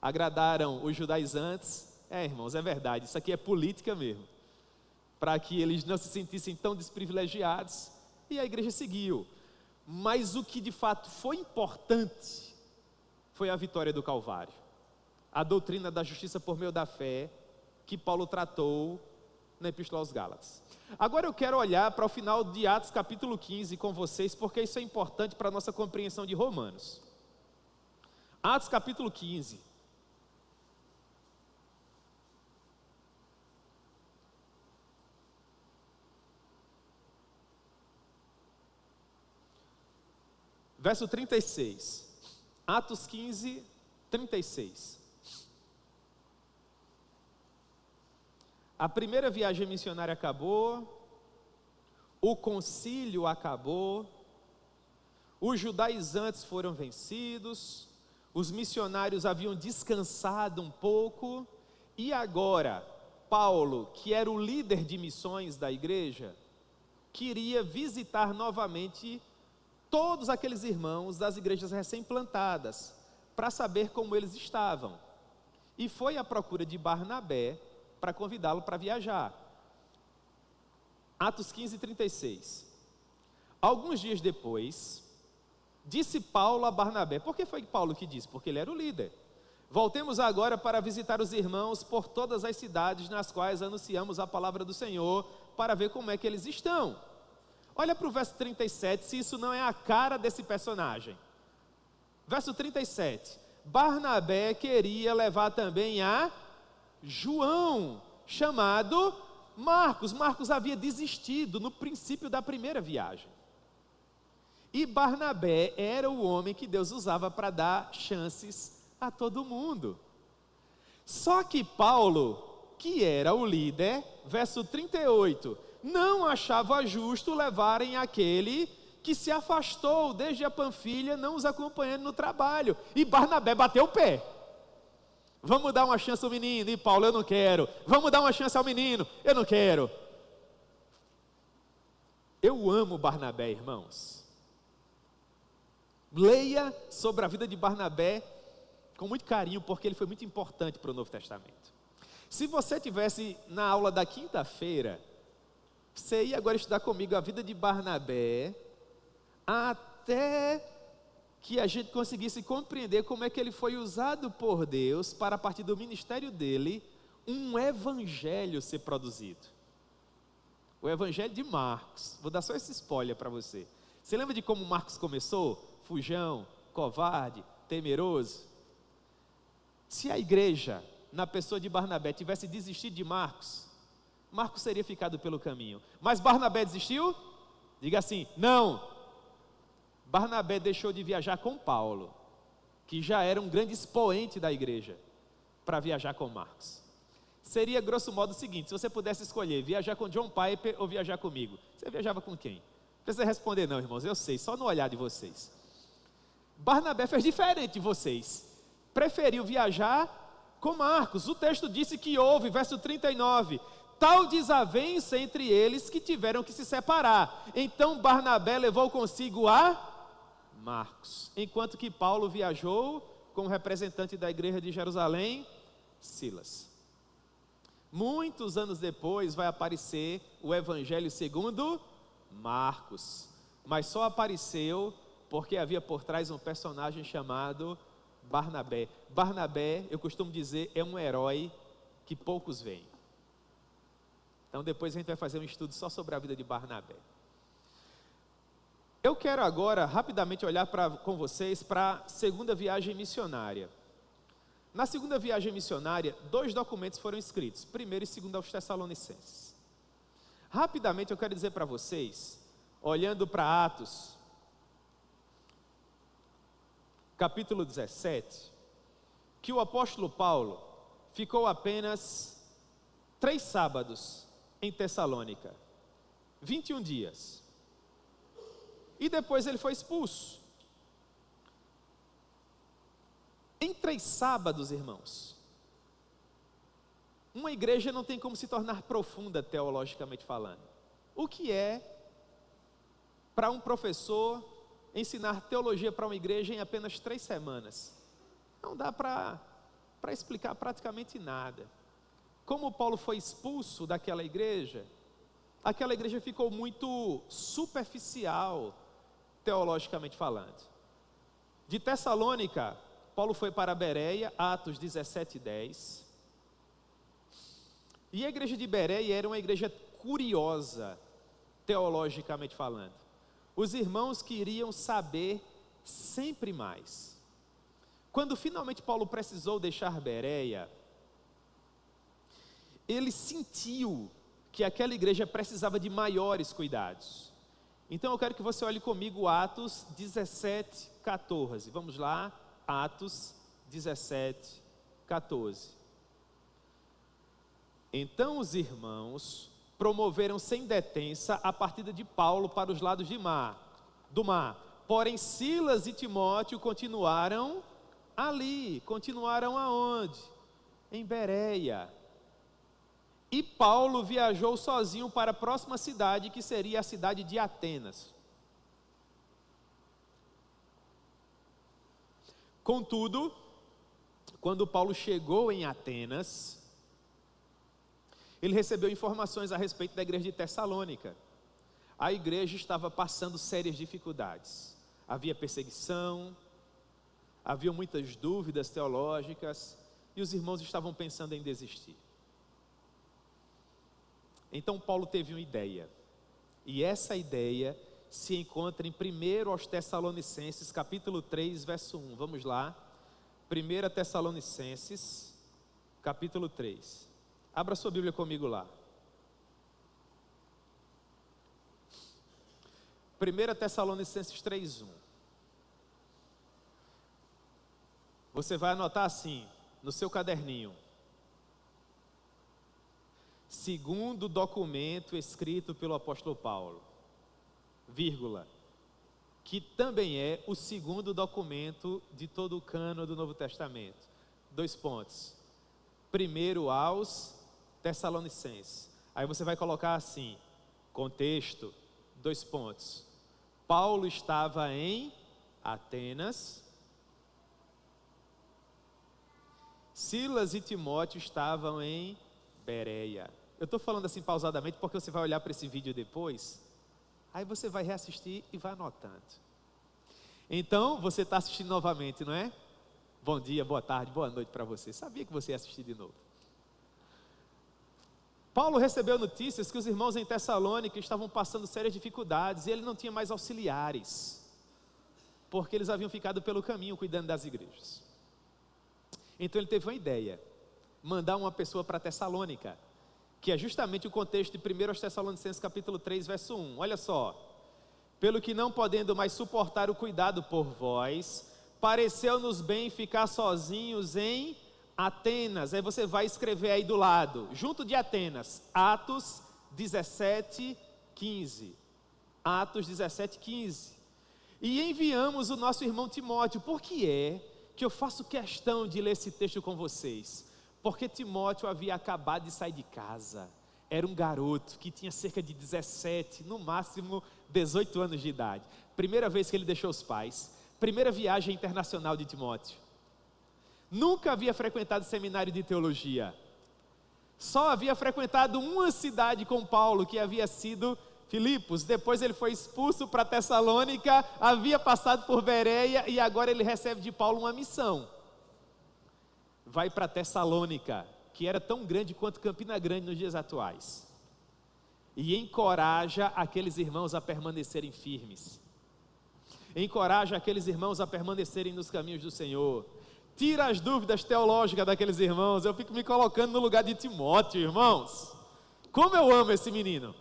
Agradaram os judaizantes. Irmãos, é verdade, isso aqui é política mesmo. Para que eles não se sentissem tão desprivilegiados. E a igreja seguiu. Mas o que de fato foi importante foi a vitória do Calvário. A doutrina da justiça por meio da fé que Paulo tratou na Epístola aos Gálatas. Agora eu quero olhar para o final de Atos capítulo 15 com vocês, porque isso é importante para a nossa compreensão de Romanos. Atos capítulo 15. Verso 36. Atos 15, 36. A primeira viagem missionária acabou, o concílio acabou, os judaizantes foram vencidos, os missionários haviam descansado um pouco, e agora Paulo, que era o líder de missões da igreja, queria visitar novamente todos aqueles irmãos das igrejas recém-plantadas, para saber como eles estavam, e foi à procura de Barnabé, para convidá-lo para viajar. Atos 15, 36. Alguns dias depois, disse Paulo a Barnabé. Por que foi Paulo que disse? Porque ele era o líder. Voltemos agora para visitar os irmãos por todas as cidades nas quais anunciamos a palavra do Senhor, para ver como é que eles estão. Olha para o verso 37, se isso não é a cara desse personagem. Verso 37. Barnabé queria levar também a João, chamado Marcos. Marcos havia desistido no princípio da primeira viagem. E Barnabé era o homem que Deus usava para dar chances a todo mundo. Só que Paulo, que era o líder, verso 38, não achava justo levarem aquele que se afastou desde a Panfilha, não os acompanhando no trabalho. E Barnabé bateu o pé. Vamos dar uma chance ao menino. E Paulo, eu não quero. Vamos dar uma chance ao menino. Eu não quero. Eu amo Barnabé, irmãos. Leia sobre a vida de Barnabé com muito carinho, porque ele foi muito importante para o Novo Testamento. Se você tivesse na aula da quinta-feira, você ia agora estudar comigo a vida de Barnabé, até que a gente conseguisse compreender como é que ele foi usado por Deus para, a partir do ministério dele, um evangelho ser produzido. O evangelho de Marcos. Vou dar só esse spoiler para você. Você lembra de como Marcos começou? Fujão, covarde, temeroso. Se a igreja, na pessoa de Barnabé, tivesse desistido de Marcos, Marcos seria ficado pelo caminho. Mas Barnabé desistiu? Diga assim, não. Barnabé deixou de viajar com Paulo, que já era um grande expoente da igreja, para viajar com Marcos. Seria, grosso modo, o seguinte: se você pudesse escolher viajar com John Piper ou viajar comigo, você viajava com quem? Não precisa responder não, irmãos, eu sei, só no olhar de vocês. Barnabé fez diferente de vocês, preferiu viajar com Marcos. O texto disse que houve, verso 39, tal desavença entre eles que tiveram que se separar. Então Barnabé levou consigo a Marcos, enquanto que Paulo viajou com o representante da igreja de Jerusalém, Silas. Muitos anos depois vai aparecer o Evangelho segundo Marcos, mas só apareceu porque havia por trás um personagem chamado Barnabé. Barnabé, eu costumo dizer, é um herói que poucos veem. Então depois a gente vai fazer um estudo só sobre a vida de Barnabé. Eu quero agora rapidamente olhar com vocês para a segunda viagem missionária. Na segunda viagem missionária, 2 documentos foram escritos, 1º e 2º aos Tessalonicenses. Rapidamente eu quero dizer para vocês, olhando para Atos, capítulo 17, que o apóstolo Paulo ficou apenas 3 sábados em Tessalônica, 21 dias, e depois ele foi expulso. Em 3 sábados, irmãos, uma igreja não tem como se tornar profunda teologicamente falando. O que é para um professor ensinar teologia para uma igreja em apenas 3 semanas? Não dá para explicar praticamente nada. Como Paulo foi expulso daquela igreja, aquela igreja ficou muito superficial teologicamente falando. De Tessalônica, Paulo foi para Bereia, Atos 17:10. E a igreja de Bereia era uma igreja curiosa, teologicamente falando. Os irmãos queriam saber sempre mais. Quando finalmente Paulo precisou deixar Bereia, ele sentiu que aquela igreja precisava de maiores cuidados. Então eu quero que você olhe comigo Atos 17:14. Vamos lá, Atos 17:14. Então os irmãos promoveram sem detença a partida de Paulo para os lados do mar. Porém Silas e Timóteo continuaram ali. Continuaram aonde? Em Bereia. E Paulo viajou sozinho para a próxima cidade, que seria a cidade de Atenas. Contudo, quando Paulo chegou em Atenas, ele recebeu informações a respeito da igreja de Tessalônica. A igreja estava passando sérias dificuldades. Havia perseguição, havia muitas dúvidas teológicas, e os irmãos estavam pensando em desistir. Então Paulo teve uma ideia, e essa ideia se encontra em 1 aos Tessalonicenses, capítulo 3, verso 1. Vamos lá, 1 Tessalonicenses, capítulo 3. Abra sua Bíblia comigo lá. 1 Tessalonicenses 3:1. Você vai anotar assim, no seu caderninho: segundo documento escrito pelo apóstolo Paulo, vírgula, que também é o segundo documento de todo o cânon do Novo Testamento. 2 pontos. Primeiro aos Tessalonicenses. Aí você vai colocar assim, contexto, 2 pontos. Paulo estava em Atenas, Silas e Timóteo estavam em Bereia. Eu estou falando assim pausadamente porque você vai olhar para esse vídeo depois, aí você vai reassistir e vai anotando. Então, você está assistindo novamente, não é? Bom dia, boa tarde, boa noite para você. Sabia que você ia assistir de novo. Paulo recebeu notícias que os irmãos em Tessalônica estavam passando sérias dificuldades e ele não tinha mais auxiliares, porque eles haviam ficado pelo caminho cuidando das igrejas. Então ele teve uma ideia, mandar uma pessoa para Tessalônica, que é justamente o contexto de 1 Tessalonicenses capítulo 3, verso 1. Olha só. Pelo que não podendo mais suportar o cuidado por vós, pareceu-nos bem ficar sozinhos em Atenas. Aí você vai escrever aí do lado, junto de Atenas, Atos 17, 15. Atos 17, 15. E enviamos o nosso irmão Timóteo. Por que é que eu faço questão de ler esse texto com vocês? Porque Timóteo havia acabado de sair de casa. Era um garoto que tinha cerca de 17, no máximo 18 anos de idade. Primeira vez que ele deixou os pais. Primeira viagem internacional de Timóteo. Nunca havia frequentado seminário de teologia. Só havia frequentado uma cidade com Paulo, que havia sido Filipos. Depois ele foi expulso para Tessalônica, havia passado por Bereia e agora ele recebe de Paulo uma missão. Vai para Tessalônica, que era tão grande quanto Campina Grande nos dias atuais, e encoraja aqueles irmãos a permanecerem firmes, encoraja aqueles irmãos a permanecerem nos caminhos do Senhor, tira as dúvidas teológicas daqueles irmãos. Eu fico me colocando no lugar de Timóteo, irmãos, como eu amo esse menino.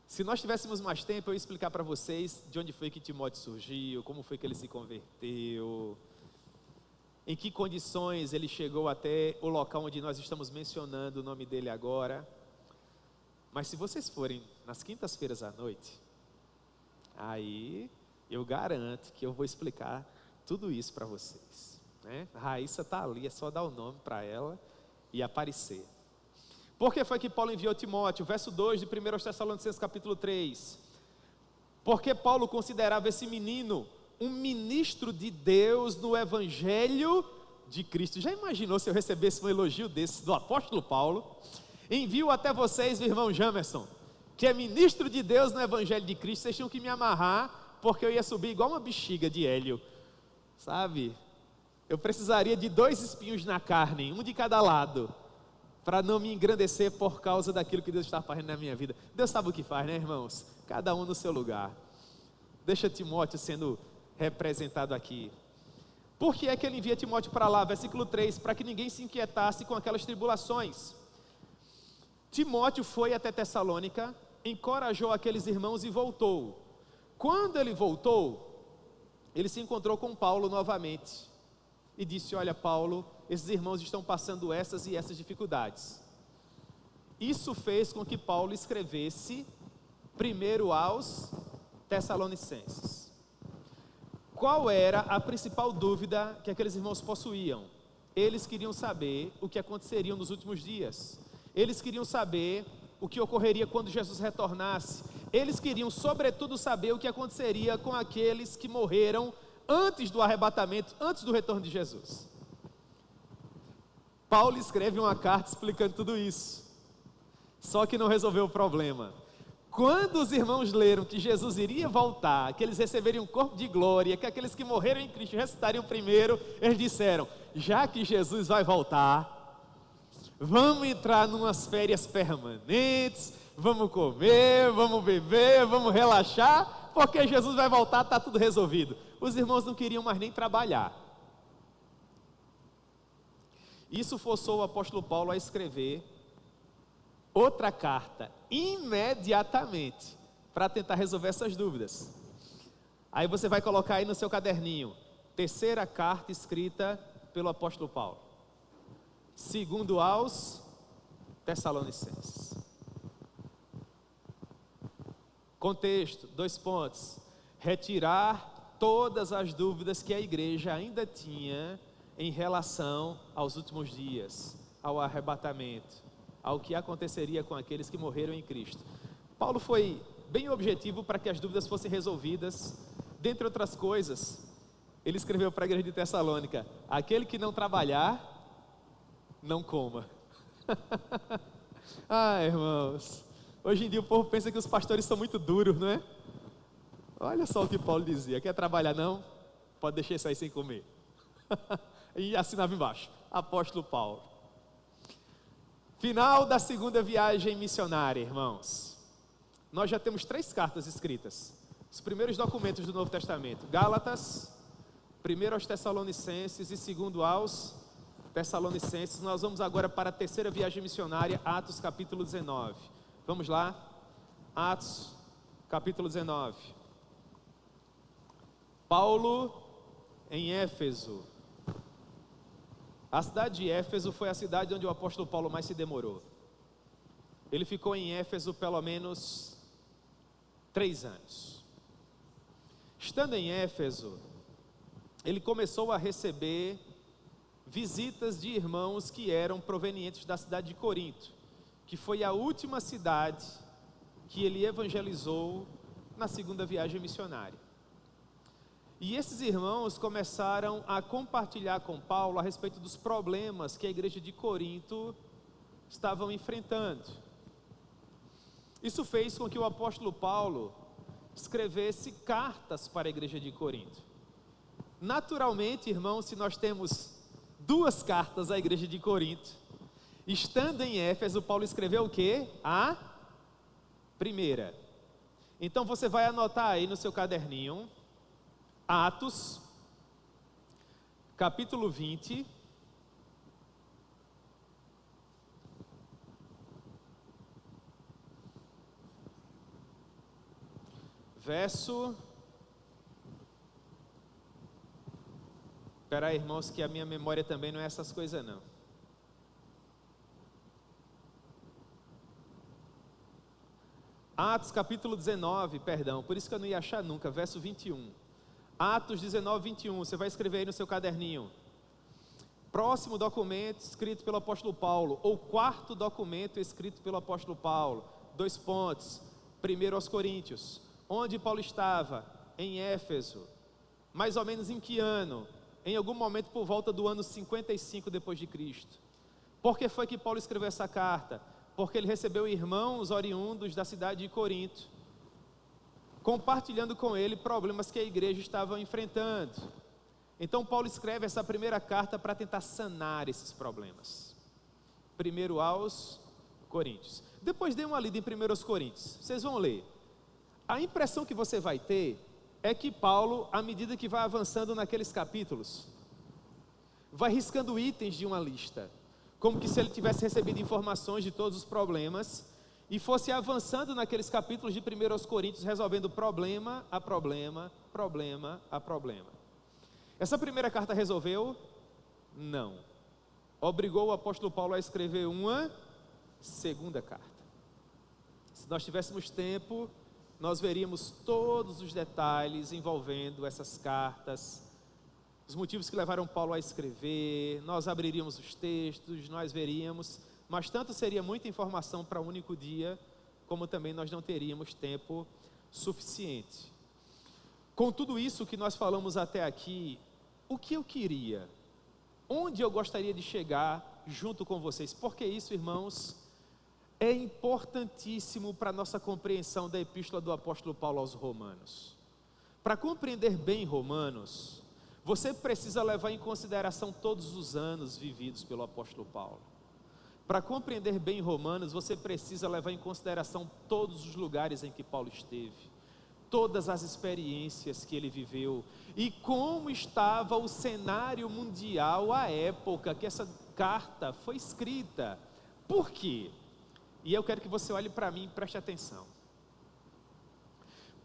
Se nós tivéssemos mais tempo, eu ia explicar para vocês de onde foi que Timóteo surgiu, como foi que ele se converteu, em que condições ele chegou até o local onde nós estamos mencionando o nome dele agora. Mas se vocês forem nas quintas-feiras à noite, aí eu garanto que eu vou explicar tudo isso para vocês, né? A Raíssa está ali, é só dar o nome para ela e aparecer. Por que foi que Paulo enviou Timóteo? Verso 2 de 1 Tessalonicenses capítulo 3. Porque Paulo considerava esse menino um ministro de Deus no Evangelho de Cristo. Já imaginou se eu recebesse um elogio desse do apóstolo Paulo? Envio até vocês o irmão Jamerson, que é ministro de Deus no Evangelho de Cristo. Vocês tinham que me amarrar, porque eu ia subir igual uma bexiga de Hélio, sabe? Eu precisaria de 2 espinhos na carne, um de cada lado, para não me engrandecer por causa daquilo que Deus está fazendo na minha vida. Deus sabe o que faz, né, irmãos? Cada um no seu lugar. Deixa Timóteo sendo representado aqui. Por que é que ele envia Timóteo para lá? Versículo 3, para que ninguém se inquietasse com aquelas tribulações. Timóteo foi até Tessalônica, encorajou aqueles irmãos e voltou. Quando ele voltou, ele se encontrou com Paulo novamente e disse: olha, Paulo, esses irmãos estão passando essas e essas dificuldades. Isso fez com que Paulo escrevesse primeiro aos Tessalonicenses. Qual era a principal dúvida que aqueles irmãos possuíam? Eles queriam saber o que aconteceria nos últimos dias. Eles queriam saber o que ocorreria quando Jesus retornasse. Eles queriam, sobretudo, saber o que aconteceria com aqueles que morreram antes do arrebatamento, antes do retorno de Jesus. Paulo escreve uma carta explicando tudo isso. Só que não resolveu o problema. Quando os irmãos leram que Jesus iria voltar, que eles receberiam um corpo de glória, que aqueles que morreram em Cristo ressuscitariam primeiro, eles disseram: já que Jesus vai voltar, vamos entrar numas férias permanentes, vamos comer, vamos beber, vamos relaxar, porque Jesus vai voltar, está tudo resolvido. Os irmãos não queriam mais nem trabalhar. Isso forçou o apóstolo Paulo a escrever outra carta, imediatamente, para tentar resolver essas dúvidas. Aí você vai colocar aí no seu caderninho: terceira carta escrita pelo apóstolo Paulo, segundo aos Tessalonicenses. Contexto, 2 pontos: retirar todas as dúvidas que a igreja ainda tinha em relação aos últimos dias, ao arrebatamento, ao que aconteceria com aqueles que morreram em Cristo. Paulo foi bem objetivo para que as dúvidas fossem resolvidas. Dentre outras coisas, ele escreveu para a igreja de Tessalônica: aquele que não trabalhar, não coma. Irmãos, hoje em dia o povo pensa que os pastores são muito duros, não é? Olha só o que Paulo dizia: quer trabalhar não? Pode deixar isso aí sem comer. E assinava embaixo: apóstolo Paulo. Final da segunda viagem missionária, irmãos. Nós já temos 3 cartas escritas. Os primeiros documentos do Novo Testamento: Gálatas, 1 aos Tessalonicenses e 2 aos Tessalonicenses. Nós vamos agora para a terceira viagem missionária, Atos capítulo 19. Vamos lá, Atos capítulo 19. Paulo em Éfeso. A cidade de Éfeso foi a cidade onde o apóstolo Paulo mais se demorou. Ele ficou em Éfeso pelo menos 3 anos. Estando em Éfeso, ele começou a receber visitas de irmãos que eram provenientes da cidade de Corinto, que foi a última cidade que ele evangelizou na segunda viagem missionária. E esses irmãos começaram a compartilhar com Paulo a respeito dos problemas que a igreja de Corinto estavam enfrentando. Isso fez com que o apóstolo Paulo escrevesse cartas para a igreja de Corinto. Naturalmente, irmãos, se nós temos 2 cartas à igreja de Corinto, estando em Éfeso, Paulo escreveu o quê? A primeira. Então você vai anotar aí no seu caderninho, Atos, capítulo 20, verso... Espera aí, irmãos, que a minha memória também não é essas coisas não. Atos capítulo 19, perdão, por isso que eu não ia achar nunca, verso 21. Atos 19, 21, você vai escrever aí no seu caderninho. Próximo documento escrito pelo apóstolo Paulo, ou quarto documento escrito pelo apóstolo Paulo, 2 pontos, 1 aos Coríntios. Onde Paulo estava? Em Éfeso. Mais ou menos em que ano? Em algum momento por volta do ano 55 depois de Cristo. Por que foi que Paulo escreveu essa carta? Porque ele recebeu irmãos oriundos da cidade de Corinto, compartilhando com ele problemas que a igreja estava enfrentando. Então Paulo escreve essa primeira carta para tentar sanar esses problemas. 1 aos Coríntios. Depois dê uma lida em 1 aos Coríntios, vocês vão ler. A impressão que você vai ter é que Paulo, à medida que vai avançando naqueles capítulos, vai riscando itens de uma lista, como que se ele tivesse recebido informações de todos os problemas e fosse avançando naqueles capítulos de 1 aos Coríntios, resolvendo problema a problema, problema a problema. Essa primeira carta resolveu? Não. Obrigou o apóstolo Paulo a escrever uma segunda carta. Se nós tivéssemos tempo, nós veríamos todos os detalhes envolvendo essas cartas, os motivos que levaram Paulo a escrever, nós abriríamos os textos, nós veríamos, mas tanto seria muita informação para um único dia, como também nós não teríamos tempo suficiente. Com tudo isso que nós falamos até aqui, o que eu queria? Onde eu gostaria de chegar junto com vocês? Porque isso, irmãos, é importantíssimo para a nossa compreensão da epístola do apóstolo Paulo aos Romanos. Para compreender bem Romanos, você precisa levar em consideração todos os anos vividos pelo apóstolo Paulo. Para compreender bem Romanos, você precisa levar em consideração todos os lugares em que Paulo esteve, todas as experiências que ele viveu e como estava o cenário mundial à época que essa carta foi escrita. Por quê? E eu quero que você olhe para mim e preste atenção.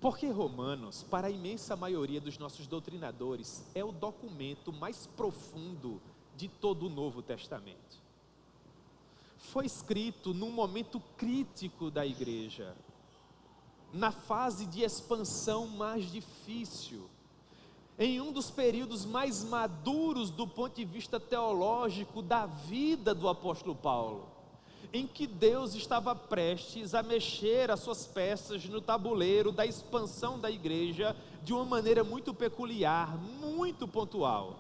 Porque Romanos, para a imensa maioria dos nossos doutrinadores, é o documento mais profundo de todo o Novo Testamento. Foi escrito num momento crítico da igreja, na fase de expansão mais difícil. em um dos períodos mais maduros do ponto de vista teológico da vida do apóstolo Paulo, em que Deus estava prestes a mexer as suas peças no tabuleiro da expansão da igreja de uma maneira muito peculiar, muito pontual.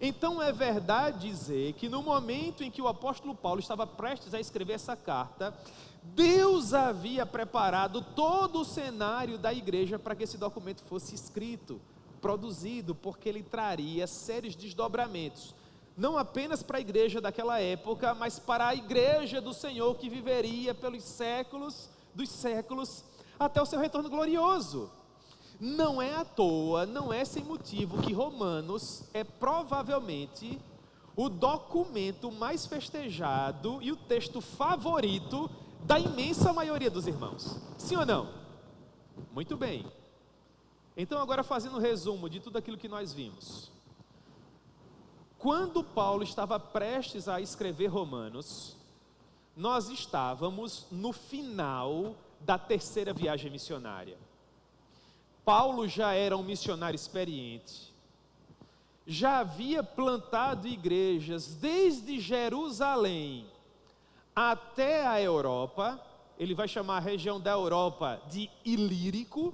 Então é verdade dizer que no momento em que o apóstolo Paulo estava prestes a escrever essa carta, Deus havia preparado todo o cenário da igreja para que esse documento fosse escrito, produzido, porque ele traria sérios desdobramentos, não apenas para a igreja daquela época, mas para a igreja do Senhor que viveria pelos séculos dos séculos até o seu retorno glorioso. Não é à toa, não é sem motivo que Romanos é provavelmente o documento mais festejado e o texto favorito da imensa maioria dos irmãos. Sim ou não? Muito bem. Então agora fazendo um resumo de tudo aquilo que nós vimos. Quando Paulo estava prestes a escrever Romanos, nós estávamos no final da terceira viagem missionária. Paulo já era um missionário experiente, já havia plantado igrejas desde Jerusalém até a Europa. Ele vai chamar a região da Europa de Ilírico.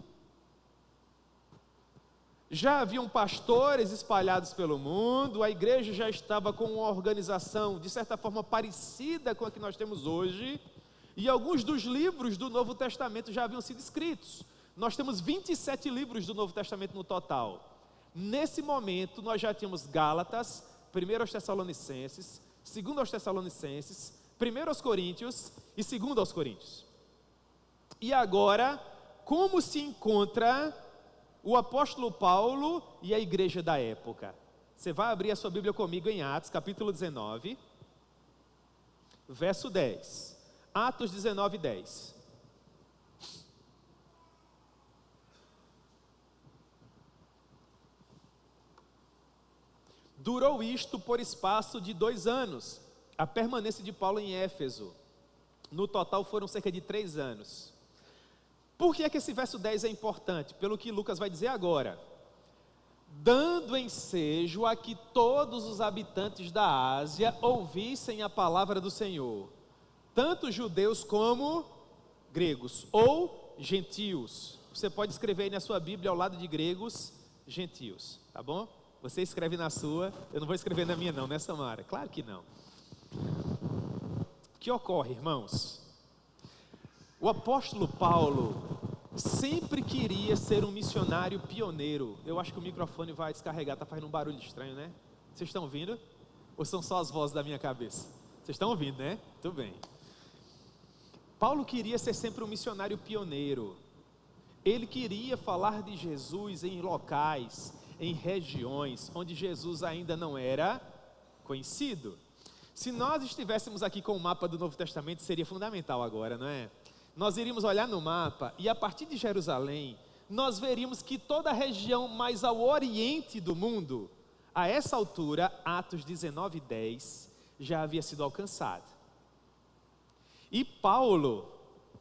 Já haviam pastores espalhados pelo mundo, a igreja já estava com uma organização de certa forma parecida com a que nós temos hoje, e alguns dos livros do Novo Testamento já haviam sido escritos. Nós temos 27 livros do Novo Testamento no total. Nesse momento nós já tínhamos Gálatas, 1 aos Tessalonicenses, 2 aos Tessalonicenses, 1 aos Coríntios e 2 aos Coríntios. E agora, como se encontra o apóstolo Paulo e a igreja da época? Você vai abrir a sua Bíblia comigo em Atos, capítulo 19, verso 10. Atos 19, 10. Durou isto por espaço de 2 anos, a permanência de Paulo em Éfeso. No total foram cerca de 3 anos. Por que é que esse verso 10 é importante? Pelo que Lucas vai dizer agora. Dando ensejo a que todos os habitantes da Ásia ouvissem a palavra do Senhor, tanto judeus como gregos, ou gentios. Você pode escrever aí na sua Bíblia ao lado de gregos, gentios, tá bom? Você escreve na sua, eu não vou escrever na minha não, né, Samara? Claro que não. O que ocorre, irmãos? O apóstolo Paulo sempre queria ser um missionário pioneiro. Eu acho que o microfone vai descarregar, está fazendo um barulho estranho, né? Vocês estão ouvindo? Ou são só as vozes da minha cabeça? Vocês estão ouvindo, né? Tudo bem. Paulo queria ser sempre um missionário pioneiro. Ele queria falar de Jesus em locais, em regiões onde Jesus ainda não era conhecido. Se nós estivéssemos aqui com o mapa do Novo Testamento, seria fundamental agora, não é? Nós iríamos olhar no mapa e a partir de Jerusalém, nós veríamos que toda a região mais ao oriente do mundo, a essa altura, Atos 19, 10, já havia sido alcançada. E Paulo,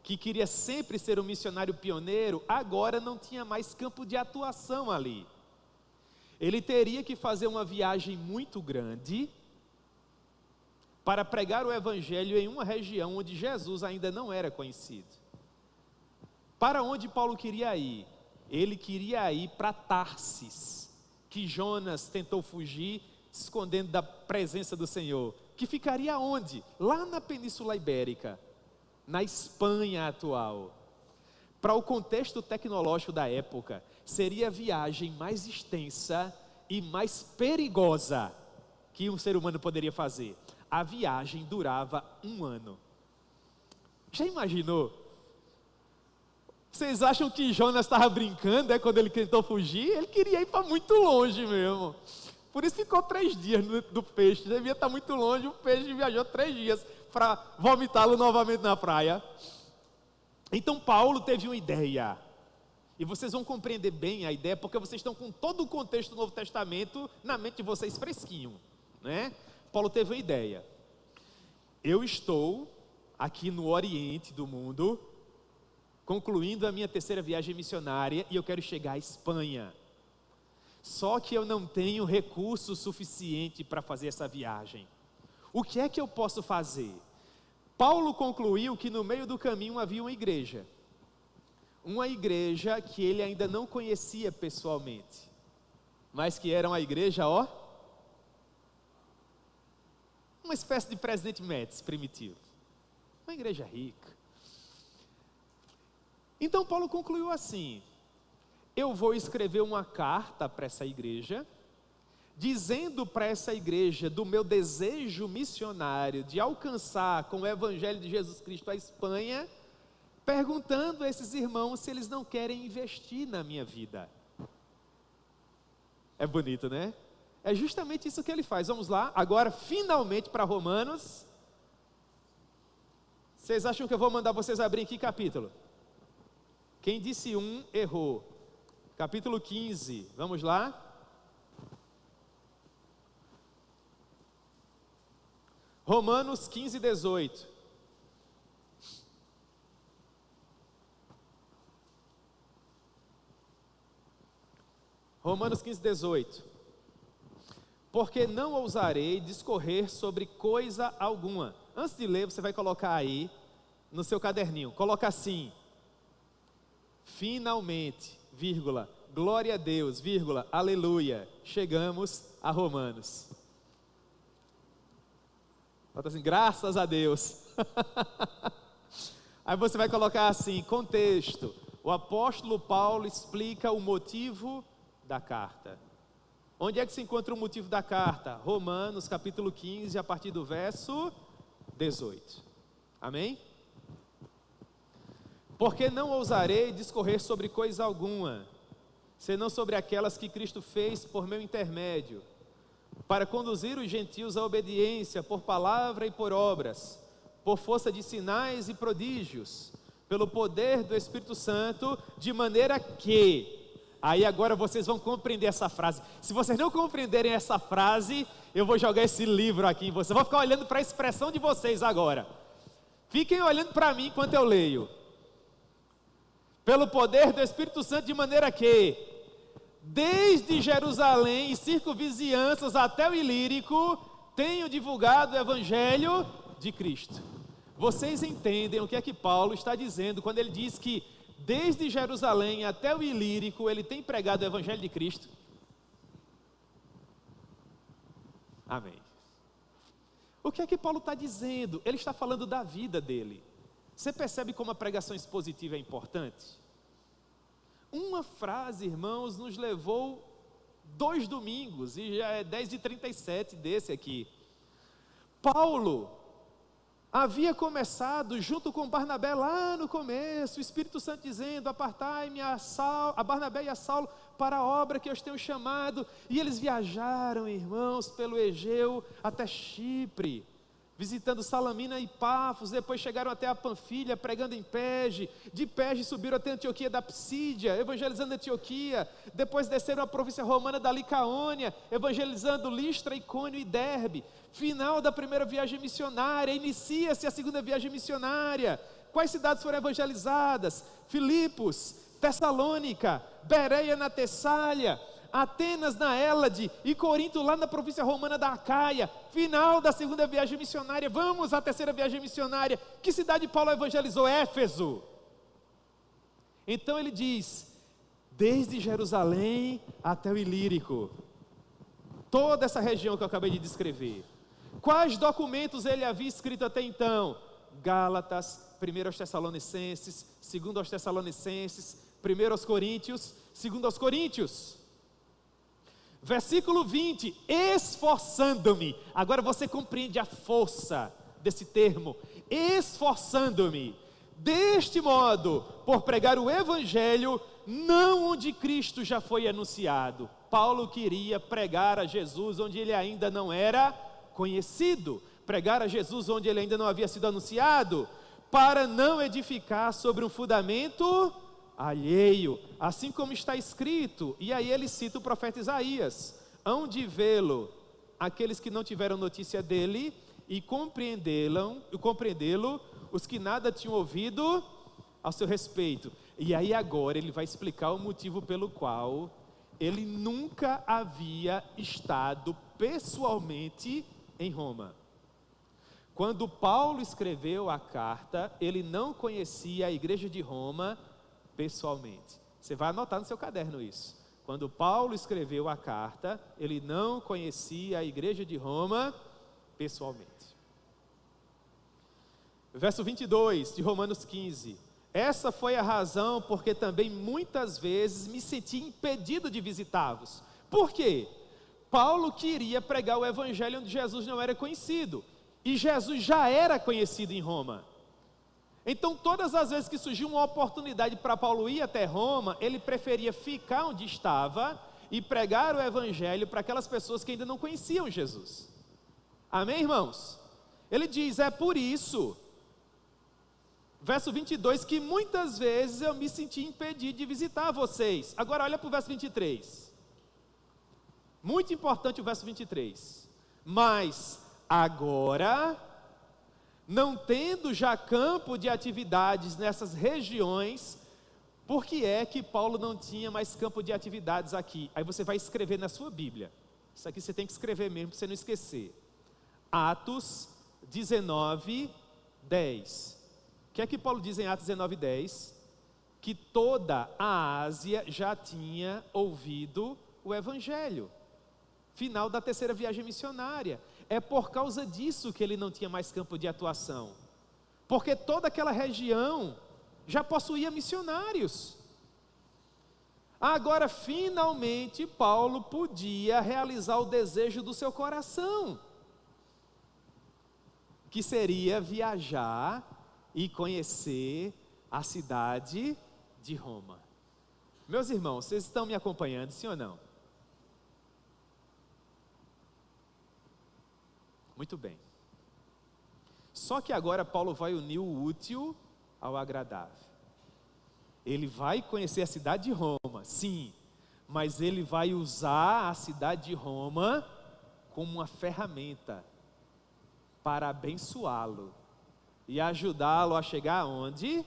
que queria sempre ser um missionário pioneiro, agora não tinha mais campo de atuação ali. Ele teria que fazer uma viagem muito grande para pregar o evangelho em uma região onde Jesus ainda não era conhecido. Para onde Paulo queria ir? Ele queria ir para Tarsis, que Jonas tentou fugir, se escondendo da presença do Senhor, que ficaria onde? Lá na Península Ibérica, na Espanha atual. Para o contexto tecnológico da época, seria a viagem mais extensa e mais perigosa que um ser humano poderia fazer. A viagem durava 1 ano. Já imaginou? Vocês acham que Jonas estava brincando, quando ele tentou fugir? Ele queria ir para muito longe mesmo. Por isso ficou 3 dias do peixe. Devia estar muito longe, o peixe viajou 3 dias para vomitá-lo novamente na praia. Então Paulo teve uma ideia. E vocês vão compreender bem a ideia, porque vocês estão com todo o contexto do Novo Testamento na mente de vocês fresquinho, né? Paulo teve uma ideia. Eu estou aqui no Oriente do mundo, concluindo a minha terceira viagem missionária, e eu quero chegar à Espanha. Só que eu não tenho recurso suficiente para fazer essa viagem. O que é que eu posso fazer? Paulo concluiu que no meio do caminho havia uma igreja que ele ainda não conhecia pessoalmente, mas que era uma igreja, uma espécie de Presidente Médici primitivo, uma igreja rica. Então Paulo concluiu assim: eu vou escrever uma carta para essa igreja, dizendo para essa igreja do meu desejo missionário de alcançar com o evangelho de Jesus Cristo a Espanha, perguntando a esses irmãos se eles não querem investir na minha vida. É bonito, né? É justamente isso que ele faz. Vamos lá, agora finalmente para Romanos. Vocês acham que eu vou mandar vocês abrir que capítulo? Quem disse 1 errou. Capítulo 15, vamos lá? Romanos 15, 18. Romanos 15, 18. Porque não ousarei discorrer sobre coisa alguma. Antes de ler, você vai colocar aí no seu caderninho. Coloca assim: finalmente, vírgula, glória a Deus, vírgula, aleluia, chegamos a Romanos. Bota assim, graças a Deus. Aí você vai colocar assim, contexto: o apóstolo Paulo explica o motivo da carta. Onde é que se encontra o motivo da carta? Romanos capítulo 15, a partir do verso 18. Amém? Porque não ousarei discorrer sobre coisa alguma, senão sobre aquelas que Cristo fez por meu intermédio, para conduzir os gentios à obediência por palavra e por obras, por força de sinais e prodígios, pelo poder do Espírito Santo, de maneira que... Aí agora vocês vão compreender essa frase. Se vocês não compreenderem essa frase, eu vou jogar esse livro aqui em vocês. Eu vou ficar olhando para a expressão de vocês agora. Fiquem olhando para mim enquanto eu leio. Pelo poder do Espírito Santo, de maneira que, desde Jerusalém e circunvizinhanças até o Ilírico, tenho divulgado o Evangelho de Cristo. Vocês entendem o que é que Paulo está dizendo quando ele diz que desde Jerusalém até o Ilírico ele tem pregado o Evangelho de Cristo? Amém. O que é que Paulo está dizendo? Ele está falando da vida dele. Você percebe como a pregação expositiva é importante? Uma frase, irmãos, nos levou 2 domingos, e já é 10h37 desse aqui. Paulo havia começado junto com Barnabé lá no começo, o Espírito Santo dizendo: apartai-me a Barnabé e a Saulo para a obra que eu os tenho chamado. E eles viajaram, irmãos, pelo Egeu até Chipre, visitando Salamina e Pafos. Depois chegaram até a Panfilha, pregando em Perge. De Perge subiram até a Antioquia da Psídia, evangelizando a Antioquia. Depois desceram a província romana da Licaônia, evangelizando Listra, Icônio e Derbe. Final da primeira viagem missionária, inicia-se a segunda viagem missionária. Quais cidades foram evangelizadas? Filipos, Tessalônica, Bereia na Tessália, Atenas na Hélade e Corinto lá na província romana da Acaia. Final da segunda viagem missionária. Vamos à terceira viagem missionária. Que cidade Paulo evangelizou? Éfeso. Então ele diz: desde Jerusalém até o Ilírico, toda essa região que eu acabei de descrever. Quais documentos ele havia escrito até então? Gálatas, 1 aos Tessalonicenses, 2 aos Tessalonicenses, 1 aos Coríntios, 2 aos Coríntios. Versículo 20, esforçando-me. Agora você compreende a força desse termo, esforçando-me, deste modo, por pregar o Evangelho, não onde Cristo já foi anunciado. Paulo queria pregar a Jesus onde ele ainda não era conhecido, pregar a Jesus onde ele ainda não havia sido anunciado, para não edificar sobre um fundamento alheio, assim como está escrito. E aí ele cita o profeta Isaías: hão de vê-lo aqueles que não tiveram notícia dele, e compreendê-lo os que nada tinham ouvido ao seu respeito. E aí agora ele vai explicar o motivo pelo qual ele nunca havia estado pessoalmente em Roma. Quando Paulo escreveu a carta, ele não conhecia a igreja de Roma pessoalmente. Você vai anotar no seu caderno isso. Quando Paulo escreveu a carta, ele não conhecia a igreja de Roma pessoalmente. Verso 22 de Romanos 15. Essa foi a razão porque também muitas vezes me senti impedido de visitá-los. Por quê? Paulo queria pregar o evangelho onde Jesus não era conhecido. E Jesus já era conhecido em Roma. Então todas as vezes que surgiu uma oportunidade para Paulo ir até Roma, ele preferia ficar onde estava e pregar o evangelho para aquelas pessoas que ainda não conheciam Jesus. Amém, irmãos? Ele diz, é por isso, verso 22, que muitas vezes eu me senti impedido de visitar vocês. Agora olha para o verso 23. Muito importante o verso 23. Mas agora, não tendo já campo de atividades nessas regiões, por que é que Paulo não tinha mais campo de atividades aqui? Aí você vai escrever na sua Bíblia. Isso aqui você tem que escrever mesmo para você não esquecer. Atos 19, 10. O que é que Paulo diz em Atos 19, 10? Que toda a Ásia já tinha ouvido o Evangelho. Final da terceira viagem missionária. É por causa disso que ele não tinha mais campo de atuação. Porque toda aquela região já possuía missionários. Agora, finalmente, Paulo podia realizar o desejo do seu coração, que seria viajar e conhecer a cidade de Roma. Meus irmãos, vocês estão me acompanhando, sim ou não? Muito bem. Só que agora Paulo vai unir o útil ao agradável. Ele vai conhecer a cidade de Roma, sim, mas ele vai usar a cidade de Roma como uma ferramenta para abençoá-lo e ajudá-lo a chegar aonde?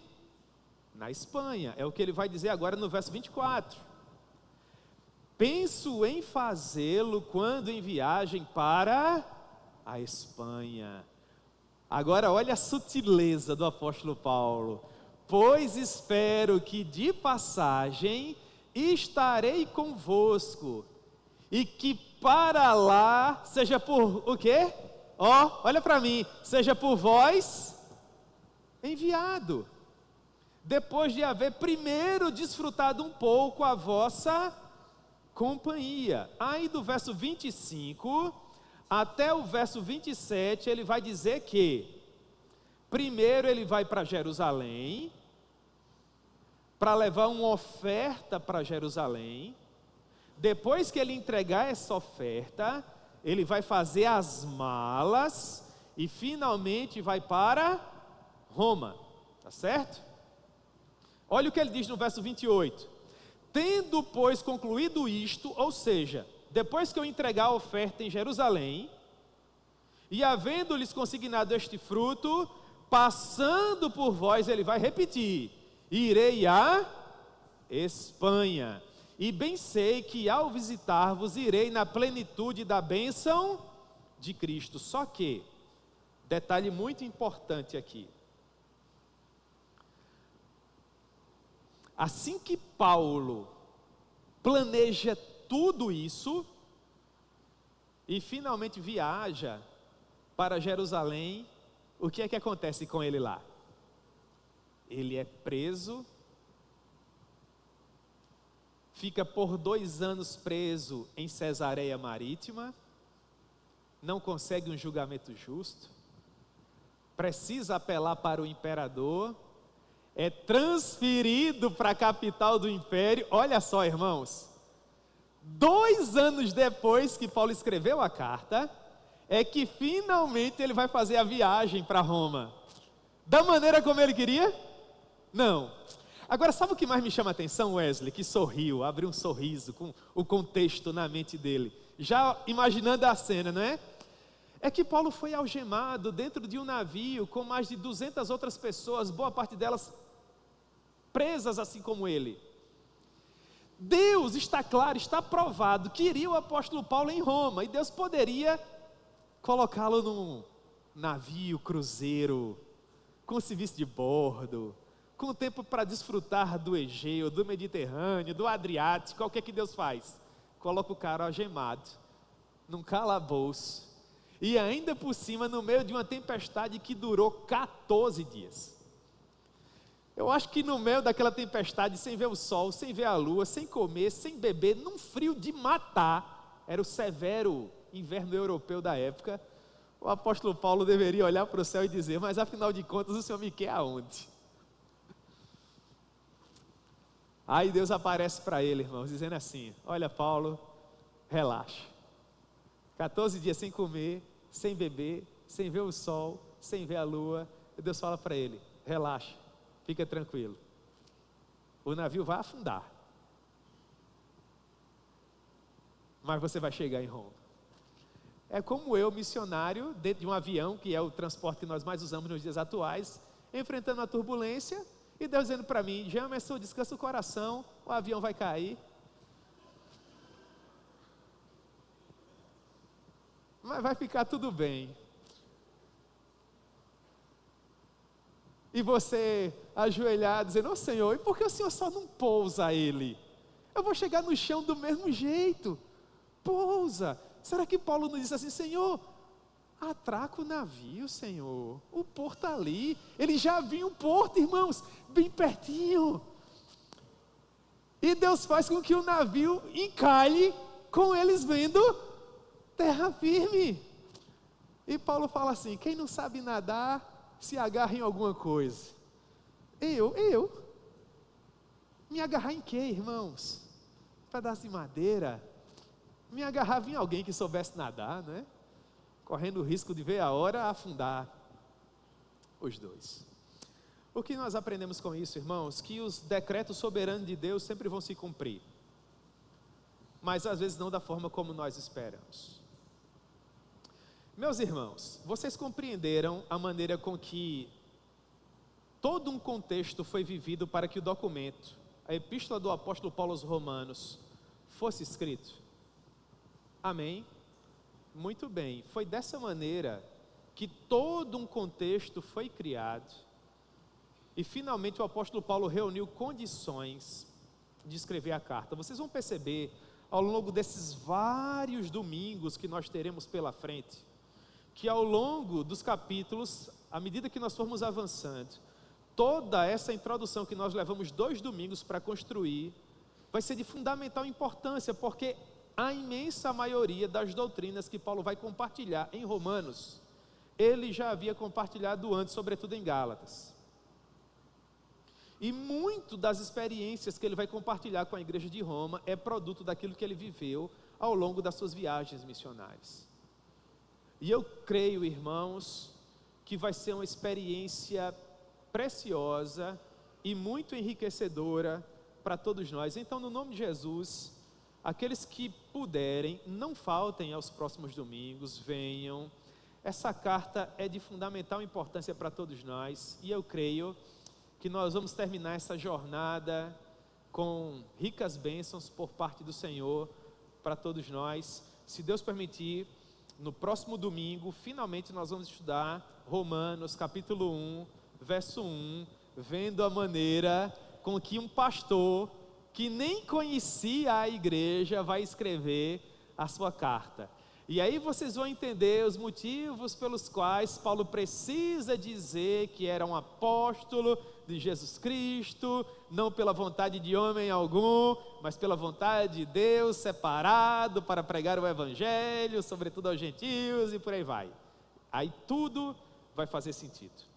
Na Espanha. É o que ele vai dizer agora no verso 24. Penso em fazê-lo quando em viagem para a Espanha. Agora olha a sutileza do apóstolo Paulo. Pois espero que de passagem estarei convosco e que para lá seja por o quê? Olha para mim, seja por vós enviado, depois de haver primeiro desfrutado um pouco a vossa companhia. Aí do verso 25 até o verso 27, ele vai dizer que primeiro ele vai para Jerusalém, para levar uma oferta para Jerusalém. Depois que ele entregar essa oferta, ele vai fazer as malas e finalmente vai para Roma, tá certo? Olha o que ele diz no verso 28. Tendo, pois, concluído isto, ou seja, depois que eu entregar a oferta em Jerusalém, e havendo-lhes consignado este fruto, passando por vós, ele vai repetir, irei à Espanha, e bem sei que ao visitar-vos, irei na plenitude da bênção de Cristo. Só que, detalhe muito importante aqui, assim que Paulo planeja tudo isso, e finalmente viaja para Jerusalém, o que é que acontece com ele lá? Ele é preso, fica por 2 anos preso em Cesareia Marítima, não consegue um julgamento justo, precisa apelar para o imperador, é transferido para a capital do império. Olha só, irmãos, 2 anos depois que Paulo escreveu a carta, é que finalmente ele vai fazer a viagem para Roma. Da maneira como ele queria? Não. Agora, sabe o que mais me chama a atenção, Wesley? Que sorriu, abriu um sorriso com o contexto na mente dele, já imaginando a cena, não é? É que Paulo foi algemado dentro de um navio com mais de 200 outras pessoas, boa parte delas presas assim como ele. Deus, está claro, está provado, queria o apóstolo Paulo em Roma, e Deus poderia colocá-lo num navio, cruzeiro, com serviço de bordo, com tempo para desfrutar do Egeu, do Mediterrâneo, do Adriático. O que é que Deus faz? Coloca o cara algemado, num calabouço, e ainda por cima no meio de uma tempestade que durou 14 dias. Eu acho que no meio daquela tempestade, sem ver o sol, sem ver a lua, sem comer, sem beber, num frio de matar, era o severo inverno europeu da época, o apóstolo Paulo deveria olhar para o céu e dizer: mas afinal de contas o Senhor me quer aonde? Aí Deus aparece para ele, irmãos, dizendo assim: olha, Paulo, relaxa, 14 dias sem comer, sem beber, sem ver o sol, sem ver a lua, e Deus fala para ele: relaxa, fica tranquilo, o navio vai afundar, mas você vai chegar em Roma. É como eu, missionário, dentro de um avião, que é o transporte que nós mais usamos nos dias atuais, enfrentando a turbulência, e Deus dizendo para mim: Jamerson, descansa o coração, o avião vai cair, mas vai ficar tudo bem. E você ajoelhar, dizendo: ô Senhor, e por que o Senhor só não pousa ele? Eu vou chegar no chão do mesmo jeito, pousa. Será que Paulo não disse assim: Senhor, atraca o navio, Senhor, o porto ali, ele já viu o porto, irmãos, bem pertinho, e Deus faz com que o navio encalhe, com eles vendo terra firme. E Paulo fala assim: quem não sabe nadar, se agarra em alguma coisa. Eu? Me agarrar em quê, irmãos? Um pedaço de madeira? Me agarrava em alguém que soubesse nadar, né? Correndo o risco de ver a hora afundar os dois. O que nós aprendemos com isso, irmãos? Que os decretos soberanos de Deus sempre vão se cumprir, mas às vezes não da forma como nós esperamos. Meus irmãos, vocês compreenderam a maneira com que todo um contexto foi vivido para que o documento, a epístola do apóstolo Paulo aos Romanos, fosse escrito? Amém? Muito bem, foi dessa maneira que todo um contexto foi criado, e finalmente o apóstolo Paulo reuniu condições de escrever a carta. Vocês vão perceber, ao longo desses vários domingos que nós teremos pela frente, que ao longo dos capítulos, à medida que nós formos avançando, toda essa introdução que nós levamos 2 domingos para construir, vai ser de fundamental importância, porque a imensa maioria das doutrinas que Paulo vai compartilhar em Romanos, ele já havia compartilhado antes, sobretudo em Gálatas. E muito das experiências que ele vai compartilhar com a igreja de Roma é produto daquilo que ele viveu ao longo das suas viagens missionárias. E eu creio, irmãos, que vai ser uma experiência preciosa e muito enriquecedora para todos nós. Então, no nome de Jesus, aqueles que puderem, não faltem aos próximos domingos, venham. Essa carta é de fundamental importância para todos nós, e eu creio que nós vamos terminar essa jornada com ricas bênçãos por parte do Senhor para todos nós. Se Deus permitir, no próximo domingo, finalmente nós vamos estudar Romanos capítulo 1, verso 1, vendo a maneira com que um pastor que nem conhecia a igreja vai escrever a sua carta. E aí vocês vão entender os motivos pelos quais Paulo precisa dizer que era um apóstolo de Jesus Cristo, não pela vontade de homem algum, mas pela vontade de Deus, separado para pregar o evangelho, sobretudo aos gentios, e por aí vai. Aí tudo vai fazer sentido.